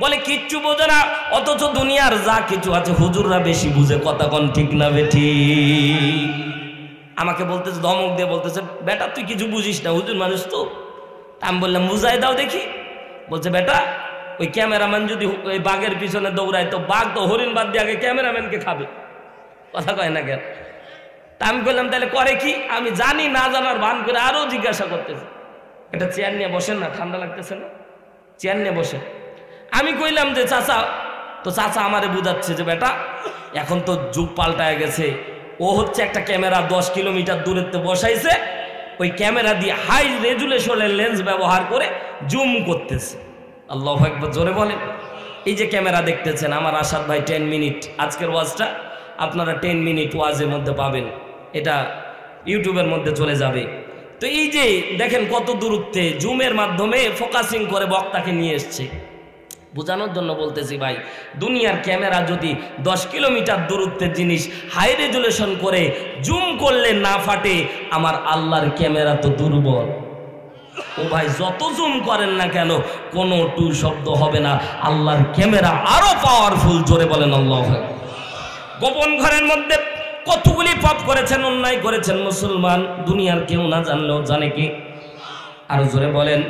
বলে কিচ্ছু বোঝে না, অথচ দুনিয়ার যা কিছু আছে হুজুররা বেশি বুঝে। কথা কোন ঠিক না বেঠি? আমাকে বলতেছে, ধমক দিয়ে বলতেছে, বেটা তুই কিছু বুঝিস না, হুজুর মানুষ তো। আমি বললাম, বুঝাই দাও দেখি। বলছে, বেটা ওই ক্যামেরাম্যান যদি ওই বাঘের পিছনে দৌড়ায়, তো বাঘ তো হরিণ বাদ দিয়ে আগে ক্যামেরাম্যানকে খাবে। কথা কয় না কেন? তা আমি বললাম, তাহলে করে কি? আমি জানি না জানার ভান করে আরো জিজ্ঞাসা করতেছে। এটা চেয়ার নিয়ে বসেন না, ঠান্ডা লাগতেছে না, চেয়ার নিয়ে বসেন। আমি কইলাম যে চাচা, তো চাচা আমারে বুঝাচ্ছে যে বেটা এখন তো যুগ পাল্টায় গেছে, ও হচ্ছে একটা ক্যামেরা 10 কিলোমিটার দূরত্বে বসাইছে, ওই ক্যামেরা দিয়ে হাই রেজুলেশনের লেন্স ব্যবহার করে জুম করতেছে। আল্লাহু আকবার, জোরে বলেন। এই যে ক্যামেরা দেখতেছেন, আমার আসাদ ভাই 10 মিনিট, আজকের ওয়াজটা আপনারা 10 মিনিট ওয়াজের মধ্যে পাবেন, এটা ইউটিউবের মধ্যে চলে যাবে। তো এই যে দেখেন কত দূরত্বে জুমের মাধ্যমে ফোকাসিং করে বক্তাকে নিয়ে এসছে। বোঝানোর জন্য বলতেছি ভাই, দুনিয়ার ক্যামেরা যদি 10 কিলোমিটার দূরত্বের জিনিস হাই রেজুলেশন করে জুম করলে না ফাটে, আমার আল্লাহর ক্যামেরা তো দুর্বল। ও ভাই, যত জুম করেন না কেন কোনো টু শব্দ হবে না, আল্লাহর ক্যামেরা আরো পাওয়ারফুল। জোরে বলেন আল্লাহু আকবার। গোপন ঘরের মধ্যে কতগুলি পাপ করেছেন, অন্যায় করেছেন মুসলমান, দুনিয়ার কেউ না জানলেও জানে কি? আরো জোরে বলেন।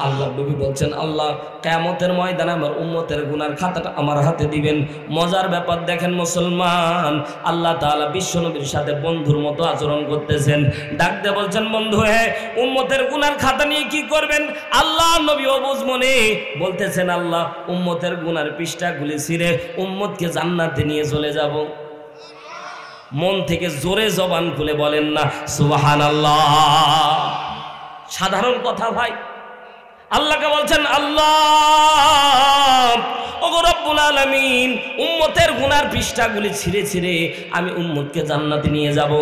আল্লাহ নবী বলছেন, আল্লাহ কিয়ামতের ময়দানে আমার উম্মতের গুনার খাতাটা আমার হাতে দিবেন। মজার ব্যাপার দেখেন মুসলমান, আল্লাহ তাআলা বিশ্ব নবীর সাথে বন্ধুর মতো আচরণ করতেছেন। ডাক দিয়ে বলছেন, বন্ধু হে, উম্মতের গুনার খাতা নিয়ে কি করবেন? আল্লাহ নবী অবুঝ মনে বলতেছেন, আল্লাহ উম্মতের গুনার পৃষ্ঠাগুলি ছিঁড়ে উম্মতকে জান্নাতে নিয়ে চলে যাব। মন থেকে জোরে জবান খুলে বলেন না সুবহানাল্লাহ। সাধারণ কথা ভাই, আল্লাহকে বলছেন, আল্লাহ ওগো রব্বুল আলামিন, উম্মতের গুনার পৃষ্ঠাগুলি ছিঁড়ে ছিঁড়ে আমি উম্মতকে জান্নাতে নিয়ে যাব।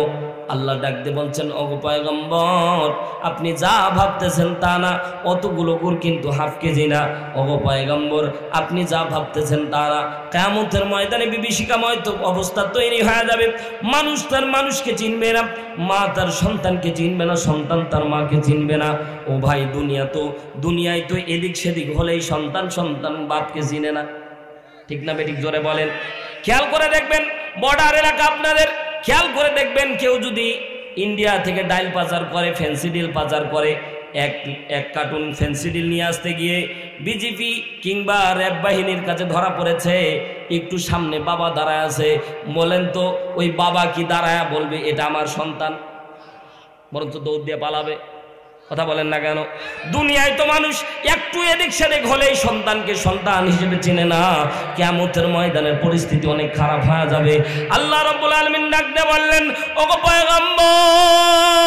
আল্লাহ ডাক দিয়ে বলছেন, ওগো পয়গম্বর, আপনি যা ভাবতেছেন তা না, অতগুলো গুড় কিন্তু হাফ কেজি না। ওগো পয়গম্বর, আপনি যা ভাবতেছেন তা না, কিয়ামতের ময়দানে বিভীষিকাময় তো অবস্থা তৈরি হয়ে যাবে। মানুষ তার মানুষকে চিনবে না, মা তার সন্তানকে চিনবে না, সন্তান তার মাকে চিনবে না। ও ভাই, দুনিয়ায় তো এদিক সেদিক হলেই সন্তান বাপকে চিনে না। ঠিক না বেঠিক? জোরে বলেন। খেয়াল করে দেখবেন, বর্ডার এলাকা আপনাদের, খেয়াল করে দেখবেন, কেউ যদি ইন্ডিয়া থেকে ডাইল পাচার করে, ফেন্সিডিল পাচার করে, এক কার্টুন ফেন্সিডিল নিয়ে আসতে গিয়ে বিজেপি কিংবা র্যাব বাহিনীর কাছে ধরা পড়েছে। একটু সামনে বাবা দাঁড়ায় আছে, বলেন তো ওই বাবা কি দাঁড়ায় বলবে এটা আমার সন্তান? বরঞ্চ দৌড় দিয়ে পালাবে। কথা বলেন না কেন? দুনিয়ায় তো মানুষ একটু এদিক সেদিক হলেই সন্তানকে সন্তান হিসেবে চিনে না। কিয়ামতের ময়দানের পরিস্থিতি অনেক খারাপ হয়ে যাবে। আল্লাহ রাব্বুল আলামিন ডাক দিয়ে বললেন, ওগো পয়গম্বর,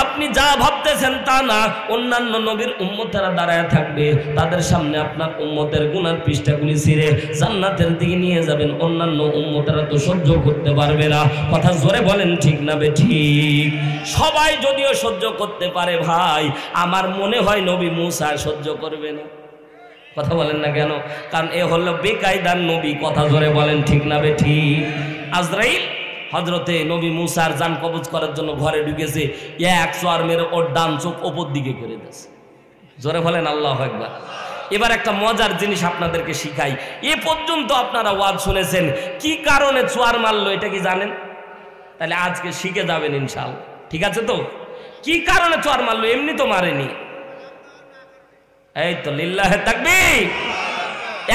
আপনি যা ভাবতেছেন তা না, অন্যান্য নবীর উম্মতেরা দাঁড়ায় থাকবে, তাদের সামনে আপনার উম্মতের গুনার পৃষ্ঠাগুলি ছিঁড়ে জান্নাতের দিকে নিয়ে যাবেন। অন্যান্য উম্মতেরা তো সহ্য করতে পারবে না। কথা জোরে বলেন, ঠিক না বেঠিক? সবাই যদিও সহ্য করতে পারে ভাই, আমার মনে হয় নবী মুসা সহ্য করবে না। কথা বলেন না কেন? কারণ এ হলো বেকায়দার নবী। কথা জোরে বলেন, ঠিক না বেঠিক? আজরাইল হযরতে নবী মুসার জান কবজ করার জন্য ঘরে ঢুকেছে, এক চোয়ার মেরে ওর ডান চোখ ওপর দিকে করে দিয়েছে। জোরে বলেন আল্লাহু আকবার। এবার একটা মজার জিনিস আপনাদেরকে শিখাই। এ পর্যন্ত আপনারা ওয়াজ শুনেছেন, কি কারণে চোয়ার মারলো এটা কি জানেন? তাহলে আজকে শিখে যাবেন ইনশাআল্লাহ, ঠিক আছে তো? কি কারণে চোয়ার মারলো? এমনি তো মারেনি। এই তো লিল্লাহে তাকবীর।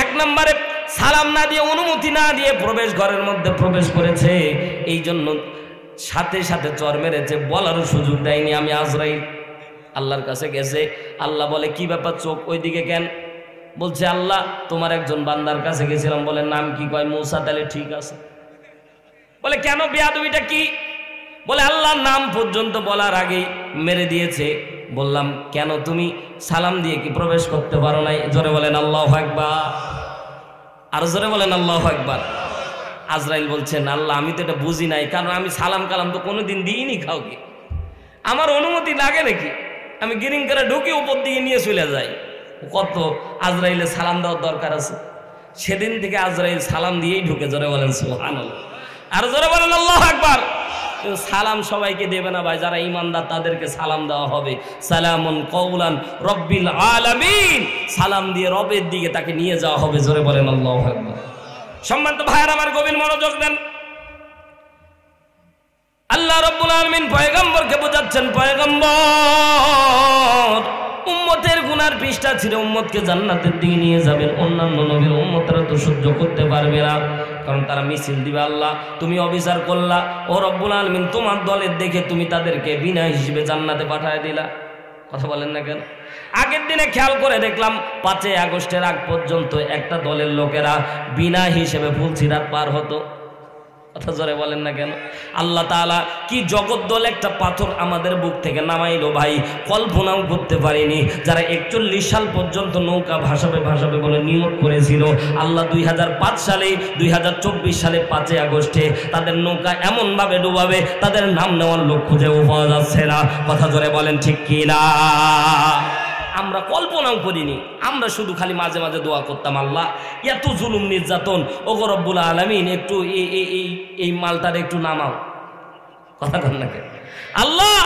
এক নম্বরে সালাম না দিয়ে, অনুমতি না দিয়ে প্রবেশ ঘরের মধ্যে প্রবেশ করেছে, এই জন্য সাথে সাথে চর মেরেছে, বলারও সুযোগ দেয়নি আমি আজরাইল। আল্লাহর কাছে গেছে, আল্লাহ বলে কি ব্যাপার, চোখ ওইদিকে কেন? বলছে আল্লাহ তোমার একজন বান্দার কাছে গেছিলাম, বলে নাম কি? কয় মুসা। তাহলে ঠিক আছে। বলে কেন বেয়াদবিটা কি? বলে আল্লাহর নাম পর্যন্ত বলার আগেই মেরে দিয়েছে। বললাম কেন, তুমি সালাম দিয়ে কি প্রবেশ করতে পারো নাই? জোরে বলেন আল্লাহু আকবার, আর জোরে বলেন আল্লাহু আকবার। আজরাইল বলছেন আল্লাহ আমি তো এটা বুঝি নাই, কারণ আমি সালাম কালাম তো কোনোদিন দিইনি কাউকে, আমার অনুমতি লাগে নাকি? আমি গিরিং করে ঢুকে উপর দিকে নিয়ে চলে যাই। কত আজরাইলে সালাম দেওয়ার দরকার আছে? সেদিন থেকে আজরাইল সালাম দিয়েই ঢুকে। জোরে বলেন সুবহানাল্লাহ, আর জোরে বলেন আল্লাহু আকবার। সালাম সবাইকে দেবে না ভাই, যারা ইমানদার তাদেরকে সালাম দেওয়া হবে। সালামুন কওলান রব্বিল আলামিন, সালাম দিয়ে রবের দিকে তাকে নিয়ে যাওয়া হবে। জোরে বলেন আল্লাহু আকবার। সম্মানিত ভাইয়েরা আমার, গভীর মনোযোগ দেন। আল্লাহ রাব্বুল আলামিন পয়গম্বরকে বোঝাচ্ছেন, পয়গম্বর উম্মতের গুনার পৃষ্ঠা ছিঁড়ে উম্মতকে জান্নাতের দিকে নিয়ে যাবেন। অন্যান্য নবীর উম্মতরা তো সহ্য করতে পারবে না, কারণ তারা মিছিল দিবে। আল্লাহ তুমি অবিচার করলা, ও রব্বুল আলামিন তোমার দলের দেখে তুমি তাদেরকে বিনা হিসেবে জান্নাতে পাঠায় দিলা। কথা বলেন না কেন? আগের দিনে খেয়াল করে দেখলাম 5ই আগস্টের আগ পর্যন্ত একটা দলের লোকেরা বিনা হিসেবে ফুলসিরাত পার হতো। কথা জোরে বলেন না কেন? আল্লাহ তাআলা কি জগদ্দল একটা পাথর আমাদের বুক থেকে নামাইলো ভাই, কল্পনাও করতে পারিনি। যারা 41 সাল পর্যন্ত নৌকা ভাসাবে ভাসাবে বলে নিয়োগ করেছিল, আল্লাহ 2005 সালে 2024 সালে 5ই আগস্টে তাদের নৌকা এমনভাবে ডুবাবে তাদের নাম নেওয়ার লোক খুঁজেও পাওয়া যাচ্ছে না। কথা জোরে বলেন ঠিক কি না? আমরা কল্পনাও করিনি, আমরা শুধু খালি মাঝে মাঝে দোয়া করতাম, আল্লাহ এত জুলুম নির্যাতন, ওগো রব্বুল আলামিন একটু এই মালটার একটু নামাও। কথা কন না কেন? আল্লাহ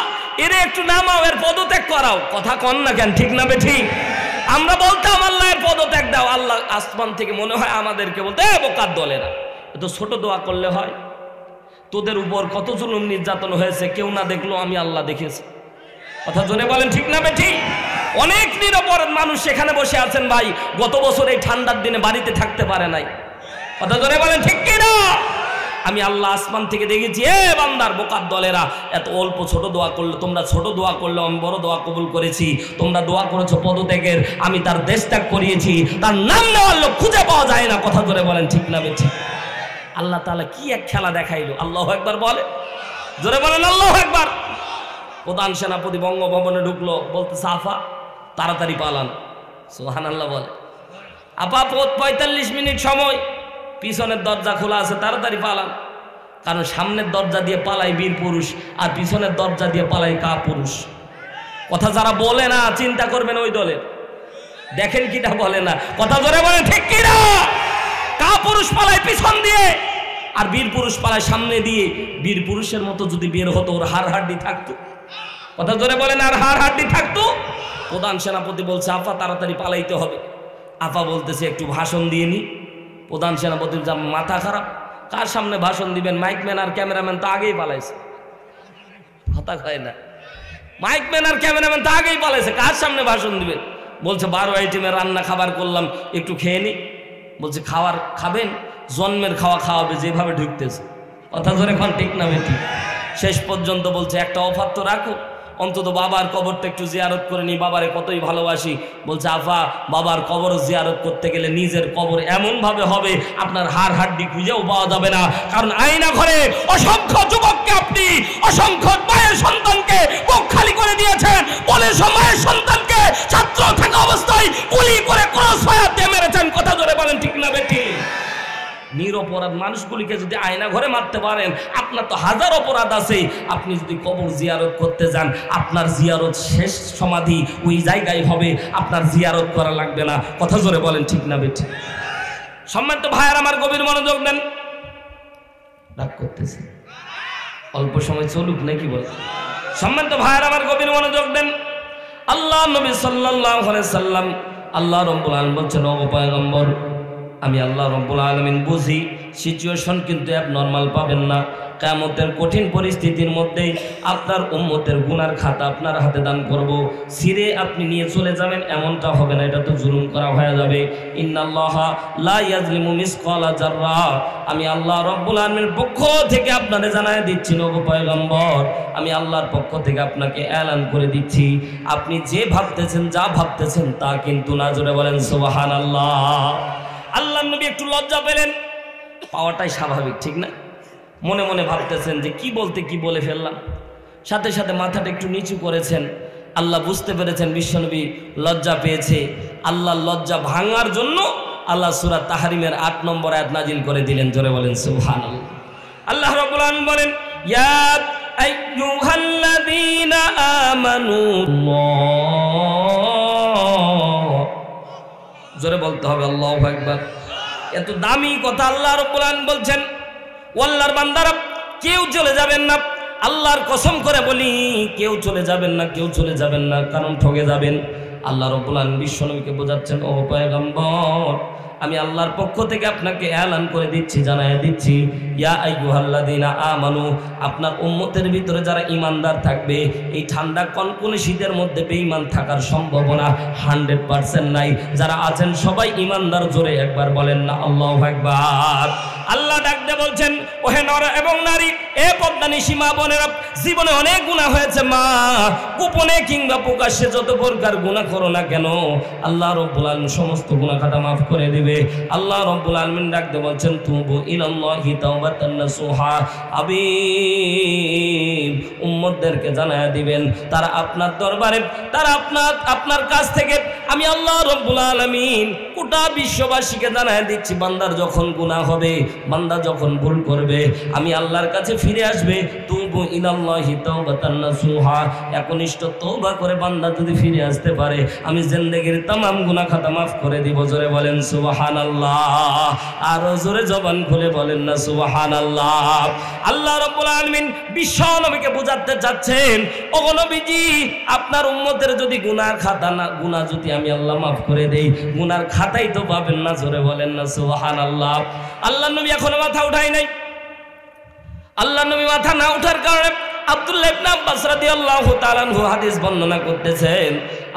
এরে একটু নামাও, এর পদত্যাগ করাও। কথা কন না কেন? ঠিক না বে ঠিক? আমরা বলতাম আল্লাহ এর পদত্যাগ দাও। আল্লাহ আসমান থেকে মনে হয় আমাদেরকে বলতে, এ বোকার দলেরা, এত ছোট দোয়া করলে হয়? তোদের উপর কত জুলুম নির্যাতন হয়েছে, কেউ না দেখলো, আমি আল্লাহ দেখেছি। কথা জোরে বলেন ঠিক না বে ঠিক? অনেক নিরপরাধ মানুষ সেখানে বসে আছেন ভাই, গত বছর এই ঠান্ডার দিনে বাড়িতে থাকতে পারে নাই। কথা জোরে বলেন ঠিক কি না? আমি আল্লাহ আসমান থেকে দেখেছি, এ বান্দার বোকার দলেরা, এত অল্প ছোট দোয়া করলে, তোমরা ছোট দোয়া করলে আমি বড় দোয়া কবুল করেছি। তোমরা দোয়া করেছো পদত্যাগের, আমি তার দেশ ত্যাগ করিয়েছি, তার নাম নেওয়ার লোক খুঁজে পাওয়া যায় না। কথা জোরে বলেন ঠিক না বেঠিক? আল্লাহ তাআলা কি এক খেলা দেখাইলো। আল্লাহু আকবার বলে, জোরে বলেন আল্লাহু আকবার। প্রধান সেনাপতি বঙ্গভবনে ঢুকলো, বলতেছে আফা তাড়াতাড়ি পালান। সুবহানাল্লাহ বলে। আপা 45 মিনিট সময়, পিছনের দরজা খোলা আছে, তাড়াতাড়ি পালান। কারণ সামনের দরজা দিয়ে পালাই বীর পুরুষ, আর পিছনের দরজা দিয়ে পালাই কা পুরুষ। কথা যারা বলে না চিন্তা করবেন ওই দলের, দেখেন কিটা বলে না। কথা ধরে বলে ঠিক কিনা? কা পুরুষ পালায় পিছন দিয়ে, আর বীর পুরুষ পালায় সামনে দিয়ে। বীর পুরুষের মতো যদি বের হতো, ওর হাড় হাড্ডি থাকতো। কথা ধরে বলেন, আর হাড় হাড্ডি থাকতো। প্রধান সেনাপতি বলছে আফা তাড়াতাড়ি পালাইতে হবে। আফা বলতেছে একটু ভাষণ দিয়ে নি। প্রধান সেনাপতির যা মাথা খারাপ, কার সামনে ভাষণ দিবেন? মাইকম্যান আর ক্যামেরাম্যান তো আগেই পালাইছে। কথা খায় না, মাইকম্যান আর ক্যামেরাম্যান তো আগেই পালাইছে, কার সামনে ভাষণ দিবেন? বলছে 12 আইটেমের রান্না খাবার করলাম, একটু খেয়ে নি। বলছে খাবার খাবেন? জন্মের খাওয়া খাওয়াবে, যেভাবে ঢুকতেছে। কথা ধরে এখন ঠিক না বেঠিক? শেষ পর্যন্ত বলছে একটা অফার তো রাখো, অন্তত বাবার কবরটা একটু জিয়ারত করে নি, বাবারে কতই ভালোবাসি। বলছে আফা বাবার কবর জিয়ারত করতে গেলে নিজের কবর এমনভাবে হবে আপনার হাড় হাড্ডি খুঁজেও পাওয়া যাবে না। কারণ আয়না ঘরে অসংখ্য যুবককে আপনি, অসংখ্য মায়ের সন্তানকে বুক খালি করে দিয়েছেন। বলে মায়ের সন্তানকে ছাত্র থাকা অবস্থায় গুলি করে ক্রস ফায়ার দিয়ে মেরেছেন। কথা ধরে বলেন ঠিক না বেটি? নিরপরাধ মানুষগুলিকে যদি আয়না ঘরে মারতে পারেন, আপনার তো হাজার অপরাধ আছে। আপনি যদি কবর জিয়ারত করতে যান, আপনার জিয়ারত শেষ সমাধি ওই জায়গায় হবে, আপনার জিয়ারত করা লাগবে না। কথা জোরে বলেন ঠিক না বেটি? সম্মানিত ভাইয়ার আমার, গভীর মনোযোগ দেন। রাগ করতেছে, অল্প সময় চলুক নাকি বল? সম্মানিত ভাইয়ার আমার, গভীর মনোযোগ দেন। আল্লাহ নবী সাল্লাল্লাহু আলাইহি সাল্লাম আল্লাহ রাব্বুল আলামিন বলছেন, ও পয়গম্বর, আমি আল্লাহ রাব্বুল আলামিন বুঝি সিচুয়েশন কিন্তু অ্যাবনর্মাল পাবেন না। কিয়ামতের কঠিন পরিস্থিতির মধ্যে আপনার উম্মতের গুনার খাতা আপনার হাতে দান করব, সিরে আপনি নিয়ে চলে যাবেন, এমনটা হবে না, এটা তো জুলুম করা হয়ে যাবে। ইন্নাল্লাহা লা ইয়াজলিমু মিসকালা যাররা, আমি আল্লাহ রাব্বুল আলামিনের পক্ষ থেকে আপনাদের জানায় দিচ্ছি নবী পয়গম্বর, আমি আল্লাহর পক্ষ থেকে আপনাকে এলান করে দিচ্ছি, আপনি যে ভাবতেছেন যা ভাবতেছেন তা কিন্তু না। জোরে বলেন সুবহানাল্লাহ। আল্লাহর নবী একটু লজ্জা পেলেন, পাওয়াটাই স্বাভাবিক, ঠিক না? মনে মনে ভাবতেছেন যে কি বলতে কি বলে ফেললাম, সাথে সাথে মাথাটা একটু নিচু করেছেন। আল্লাহ বুঝতে পেরেছেন বিশ্বনবী লজ্জা পেয়েছে। আল্লাহর লজ্জা ভাঙার জন্য আল্লাহ সূরা তাহরিমের 8 নম্বর আয়াত নাজিল করে দিলেন। জোরে বলেন সুবহানাল্লাহ। আল্লাহ রাব্বুল আলামিন বলেন, ইয়া আইয়ুহাল্লাযীনা আমানু, জোরে বলতে হবে আল্লাহু আকবার। এত দামি কথা আল্লাহ রাব্বুল আলামিন বলছেন। আল্লাহর বান্দারা কেউ চলে যাবেন না, আল্লাহর কসম করে বলি কেউ চলে যাবেন না, কেউ চলে যাবেন না, কারণ ঠকে যাবেন। আল্লাহ রাব্বুল আলামিন বিশ্বনবীকে বোঝাচ্ছেন, ও পয়গম্বর, আমি আল্লাহর পক্ষ থেকে আপনাকে এলান করে দিচ্ছি, জানায় দিচ্ছি, ইয়া আইয়ুহাল্লাযীনা আমানু, আপনার উম্মতের ভিতরে যারা ঈমানদার থাকবে, এই ঠান্ডা কনকনে শীতের মধ্যে বেঈমান থাকার সম্ভাবনা 100% নাই। যারা আছেন সবাই ঈমানদার, জোরে একবার বলেন না আল্লাহু আকবার। আল্লাহ ডাকতে বলছেন, ওহে নর এবং নারী, এ পদ্মানিশী মা বোনেরা, জীবনে অনেক গুনাহ হয়েছে মা, গোপনে কিংবা প্রকাশ্যে যত প্রকার গুনাহ করো না কেন, আল্লাহ রাব্বুল আলামিন সমস্ত গুনাহ খাতা মাফ করে দিবে। আল্লাহ রাব্বুল আলামিন ডাকতে বলছেন, তুবু ইলাল্লাহি তাওবাতান নাসুহা। হাবিব উম্মতদেরকে জানায়া দিবেন, তারা আপনার দরবারে, তারা আপনার কাছ থেকে, আমি আল্লাহ রাব্বুল আলামিন গোটা বিশ্ববাসীকে জানায়া দিচ্ছি, বান্দার যখন গুনাহ হবে, বান্দা যখন ভুল করবে, আমি আল্লাহর কাছে ফিরে আসবে, তুবু ইলাল্লাহি তাওবাতান নাসুহা, একনিষ্ঠ তওবা করে বান্দা যদি ফিরে আসতে পারে, আমি জিন্দেগীর तमाम গুনাহ খাতা maaf করে দিব। জোরে বলেন সুবহানাল্লাহ, আর জোরে জবান খুলে বলেন না সুবহানাল্লাহ। আল্লাহ রাব্বুল আলামিন বিশ্ব নবীকে বোঝাতে যাচ্ছেন, ওগো নবীজি, আপনার উম্মতের যদি গুনার খাতা না, গুনাহ যদি আমি আল্লাহ maaf করে দেই, গুনার খাতাই তো পাবেন না। জোরে বলেন না সুবহানাল্লাহ। আল্লাহ নবী এখনো মাথা উঠায় নাই। আল্লাহ নবী মাথা না উঠার কারণে আব্দুল্লাহ ইবনে আব্বাস রাদিয়াল্লাহু তাআলা আনহু হাদিস বর্ণনা করতেছেন,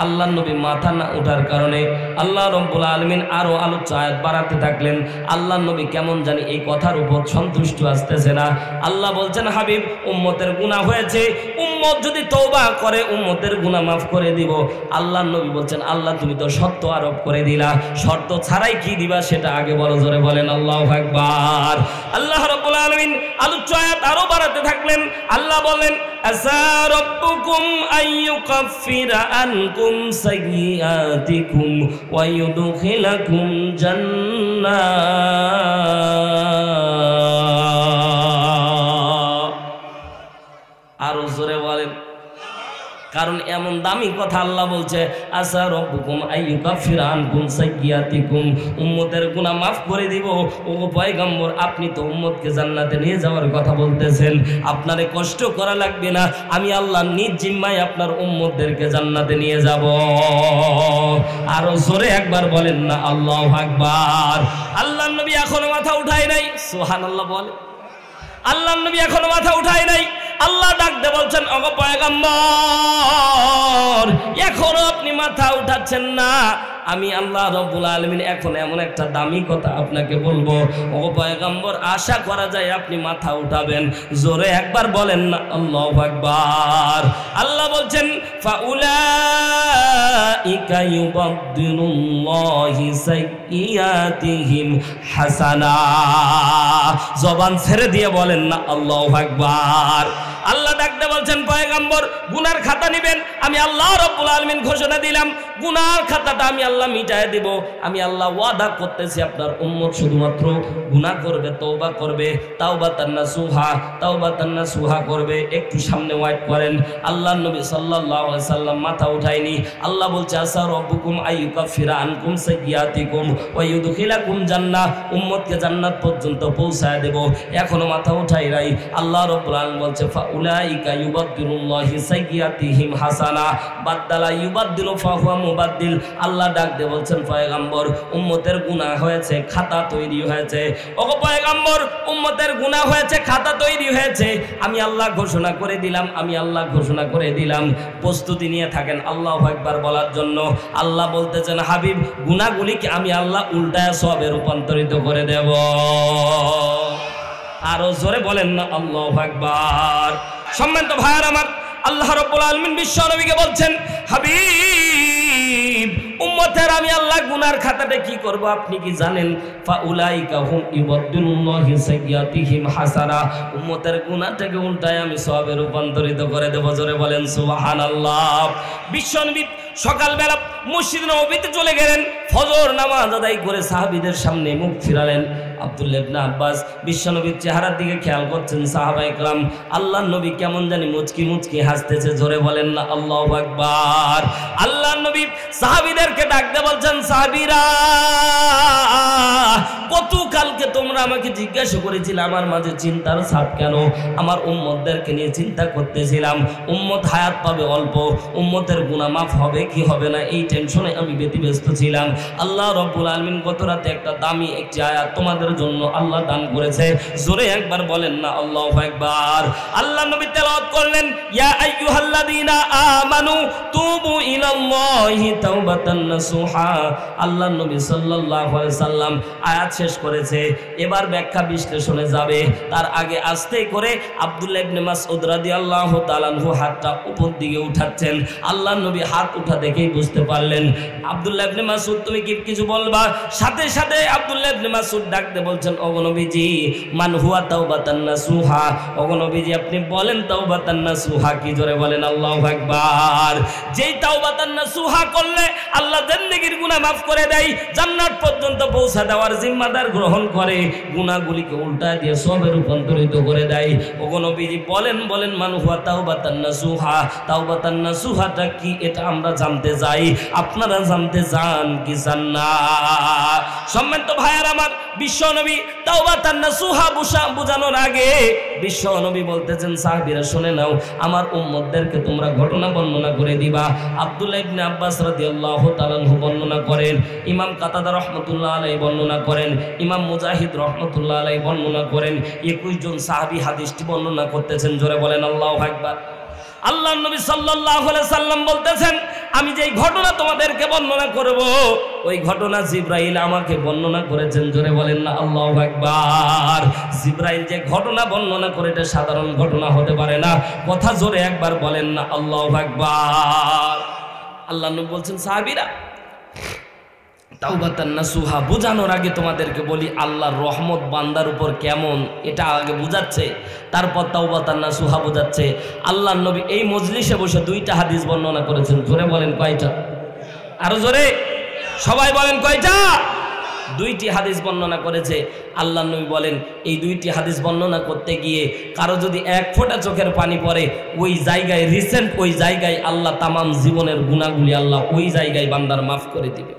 আল্লাহ নবী মাথা না উঠার কারণে আল্লাহ রাব্বুল আলামিন আরো আলোচ্য আয়াত বাড়াতে থাকলেন। আল্লাহ নবী কেমন জানি এই কথার উপর সন্তুষ্ট আসতেছে না। আল্লাহ বলছেন, হাবিব, উম্মতের গুনাহ হয়েছে, উম্মত যদি তওবা করে উম্মতের গুনাহ maaf করে দিব। আল্লাহ নবী বলছেন, আল্লাহ তুমি তো শর্ত আরোপ করে দিলা, শর্ত ছাড়াই কি দিবা সেটা আগে বলো। জোরে বলেন আল্লাহু আকবার। আল্লাহ রাব্বুল আলামিন আলোচ্য আয়াত আরো বাড়াতে থাকলেন। আল্লাহ বলেন, আসা রাব্বুকুম আইয়ুকাফিরা আনকুম সাইয়্যাতিকুম ওয়া ইউদখিলাকুম জান্নাত। আরো জোরে বলেন, কারণ এমন দামি কথা আল্লাহ বলছে, আসা রাব্বুকুম আইয়ুকাফিরা আনকুম সাইয়্যাতিকুম, উম্মতের গুনাহ maaf করে দিব। ও পয়গম্বর, আপনি তো উম্মতকে জান্নাতে নিয়ে যাওয়ার কথা বলতেছেন, আপনারে কষ্ট করা লাগবে না, আমি আল্লাহ নিজ জিম্মায় আপনার উম্মতদেরকে জান্নাতে নিয়ে যাব। আরো জোরে একবার বলেন না আল্লাহু আকবার। আল্লাহর নবী এখনো মাথা উঠায় নাই। সুবহানাল্লাহ বলে। আল্লাহর নবী এখনো মাথা উঠায় নাই। আল্লাহ ডাকতে বলছেন, ওগো পয়গম্বর, এখনো আপনি মাথা উঠাচ্ছেন না, আমি আল্লাহ রাব্বুল আলামিন এখন এমন একটা দামি কথা আপনাকে বলবো, ওগো পয়গম্বর, আশা করা যায় আপনি মাথা উঠাবেন। জোরে একবার বলেন না আল্লাহু আকবার। আল্লাহ বলছেন, ফাউলাইকা ইউবাদদিলুল্লাহি সাইয়্যাতিহিম হাসানা। জবান ছেড়ে দিয়ে বলেন না আল্লাহু আকবার। আল্লাহ ডাকতে বলছেন, পয়গম্বর, গুনার খাতা নেবেন, আমি আল্লাহ রাব্বুল আলামিন ঘোষণা দিলাম, গুনার খাতাটা আমি আল্লাহ মিটায় দেব। আমি আল্লাহ ওয়াদা করতেছি, আপনার উম্মত শুধুমাত্র গুনাহ করবে, তওবা করবে, তাওবাতান নাসুহা, তাওবাতান নাসুহা করবে। একটু সামনে ওয়াইট করেন। আল্লাহর নবী সাল্লাল্লাহু আলাইহি সাল্লাম মাথা উঠায়নি। আল্লাহ বলছে, আসা রাব্বুকুম আইয়ুকাফিরা আনকুম সাইয়্যাতিকুম ওয়া ইউদখিলাকুম জান্নাহ, উম্মতকে জান্নাত পর্যন্ত পৌঁছায় দেব। এখনো মাথা উঠাই নাই। আল্লাহ রাব্বুল আলামিন বলছে, ফাউলাইকা ইউবাদদিলুল্লাহি সাইয়্যাতিহিম হাসানা বাদদালা ইউবাদদিলু ফাহুয়া মুবাদদিল। আল্লাহ ডাক দিয়ে বলছেন পয়গম্বর উম্মতের গুনাহ হয়েছে, খাতা তৈরি হয়েছে। ওগো পয়গম্বর উম্মতের গুনাহ হয়েছে, খাতা তৈরি হয়েছে, আমি আল্লাহ ঘোষণা করে দিলাম, আমি আল্লাহ ঘোষণা করে দিলাম। প্রস্তুতি নিয়ে থাকেন আল্লাহু আকবার বলার জন্য। আল্লাহ বলতেছেন হাবিব গুনাহগুলিকে আমি আল্লাহ উল্টায় সওয়াবে রূপান্তরিত করে দেব। আরো জোরে বলেন না আল্লাহু আকবার। সম্মানিত ভাইয়ার আমার, আল্লাহ রাব্বুল আলামিন বিশ্ব নবীকে বলছেন হাবিব উম্মতের আমি আল্লাহ গুনার খাতাটা কি করব আপনি কি জানেন? ফাউলাইকা হুম ইউবাদদিলুল্লাহি সাইয়্যাতিহিম হাসানা, উম্মতের গুনাহটাকে উল্টায় আমি সওয়াবে রূপান্তরিত করে দেব। জোরে বলেন সুবহানাল্লাহ। বিশ্বনবী সকালবেলা মসজিদ নববীতে চলে গেলেন, ফজর নামাজ আদায় করে সাহাবীদের সামনে মুখ ফিরালেন। আব্দুল্লাহ ইবনে আব্বাস বিশ্বনবীর চেহারার দিকে খেয়াল করছেন। সাহাবায়ে কেরাম আল্লাহর নবী কেমন জানি মুচকি মুচকি হাসতেছে। জোরে বলেন না আল্লাহু আকবার। আল্লাহর নবী সাহাবীদেরকে ডাকতে বলছেন সাহাবীরা গতকালকে তোমরা আমাকে জিজ্ঞাসা করেছিলে আমার মাঝে চিন্তার ছাপ কেন? আমার উম্মতদেরকে নিয়ে চিন্তা করতেছিলাম, উম্মত হায়াত পাবে অল্প, উম্মতের গুনাহ মাফ হবে কি হবে না এই টেনশনে আমি ব্যতিব্যস্ত ছিলাম। আল্লাহ রাব্বুল আলামিন গত রাতে একটা দামি একটি আয়াত তোমাদের জন্য আল্লাহ দান করেছে। জোরে একবার বলেন না আল্লাহু আকবার। আল্লাহ নবী তেলাওয়াত করলেন ইয়া আইয়ুহাল্লাযীনা আমানু তুবু ইলাল্লাহি তাওবাতান নাসুহা। আল্লাহ নবী সাল্লাল্লাহু আলাইহি সাল্লাম আয়াত শেষ করেছে, এবার ব্যাখ্যা বিশ্লেষণে যাবে। তার আগে আস্তে করে আব্দুল্লাহ ইবনে মাসউদ রাদিয়াল্লাহু তাআলা আনহু হাতটা উপর দিকে উঠাচ্ছেন। আল্লাহ নবী হাত উঠা দেখেই বুঝতে পারলেন। আব্দুল্লাহ ইবনে মাসউদ তুমি কি কিছু বলবা? সাথে সাথে আব্দুল্লাহ ইবনে মাসউদ ডাকতে বলছেন ওগো নবীজি মান হুয়া তাওবাতান নাসুহা, ওগো নবীজি আপনি বলেন তাওবাতান নাসুহা কি? জোরে বলেন আল্লাহু আকবার। যেই তাওবাতান নাসুহা করলে আল্লাহ জিন্দেগীর গুনাহ মাফ করে দেয়, জান্নাত পর্যন্ত পৌঁছা দেওয়ার জিম্মাদার গ্রহণ করে, গুনাহগুলিকে উল্টা দিয়ে সওয়াবে রূপান্তরিত করে দেয়। ওগো নবীজি বলেন বলেন মান হুয়া তাওবাতান নাসুহা, তাওবাতান নাসুহাটা কি এটা আমরা জানতে যাই, আপনারা জানতে চান কি চান না? সম্মানিত ভাইয়ার আমার, বিশ্ব নবী তাওবাতান নাসুহা বুঝানোর আগে বিশ্ব নবী বলতেছেন সাহাবীরা শুনে নাও, আমার উম্মতদেরকে তোমরা ঘটনা বর্ণনা করে দিবা। আব্দুল্লাহ ইবনে আব্বাস রাদিয়াল্লাহু তাআলা আনহু বর্ণনা করেন, ইমাম কাতাদা রাহমাতুল্লাহ আলাইহি বর্ণনা করেন, ইমাম মুজাহিদ রাহমাতুল্লাহ আলাইহি বর্ণনা করেন। 21 জন সাহাবী হাদিসটি বর্ণনা করতেছেন। জোরে বলেন আল্লাহু আকবার। আল্লাহর নবী সাল্লাল্লাহু আলাইহি সাল্লাম বলতেছেন আমি যেই ঘটনা তোমাদেরকে বর্ণনা করব ওই ঘটনা জিবরাইল আমাকে বর্ণনা করেছেন। জোরে বলেন না আল্লাহু আকবার। জিবরাইল যে ঘটনা বর্ণনা করে এটা সাধারণ ঘটনা হতে পারে না। কথা জোরে একবার বলেন না আল্লাহু আকবার। আল্লাহ নবী বলছেন সাহাবীরা তাওবাতান নাসুহা বুঝানোর আগে তোমাদেরকে বলি আল্লাহর রহমত বান্দার উপর কেমন এটা আগে বুঝাচ্ছে, তারপর তাওবাতান নাসুহা বুঝাচ্ছে। আল্লাহর নবী এই মজলিসে বসে 2টা হাদিস বর্ণনা করেছেন। জোরে বলেন কয়টা? আরো জোরে সবাই বলেন কয়টা? 2টি হাদিস বর্ণনা করেছে। আল্লাহর নবী বলেন এই 2টি হাদিস বর্ণনা করতে গিয়ে কারো যদি 1 ফোঁটা চোখের পানি পড়ে ওই জায়গায় রিসেন্ট ওই জায়গায় আল্লাহ তামাম জীবনের গুনাহগুলি আল্লাহ ওই জায়গায় বান্দার মাফ করে দিবে।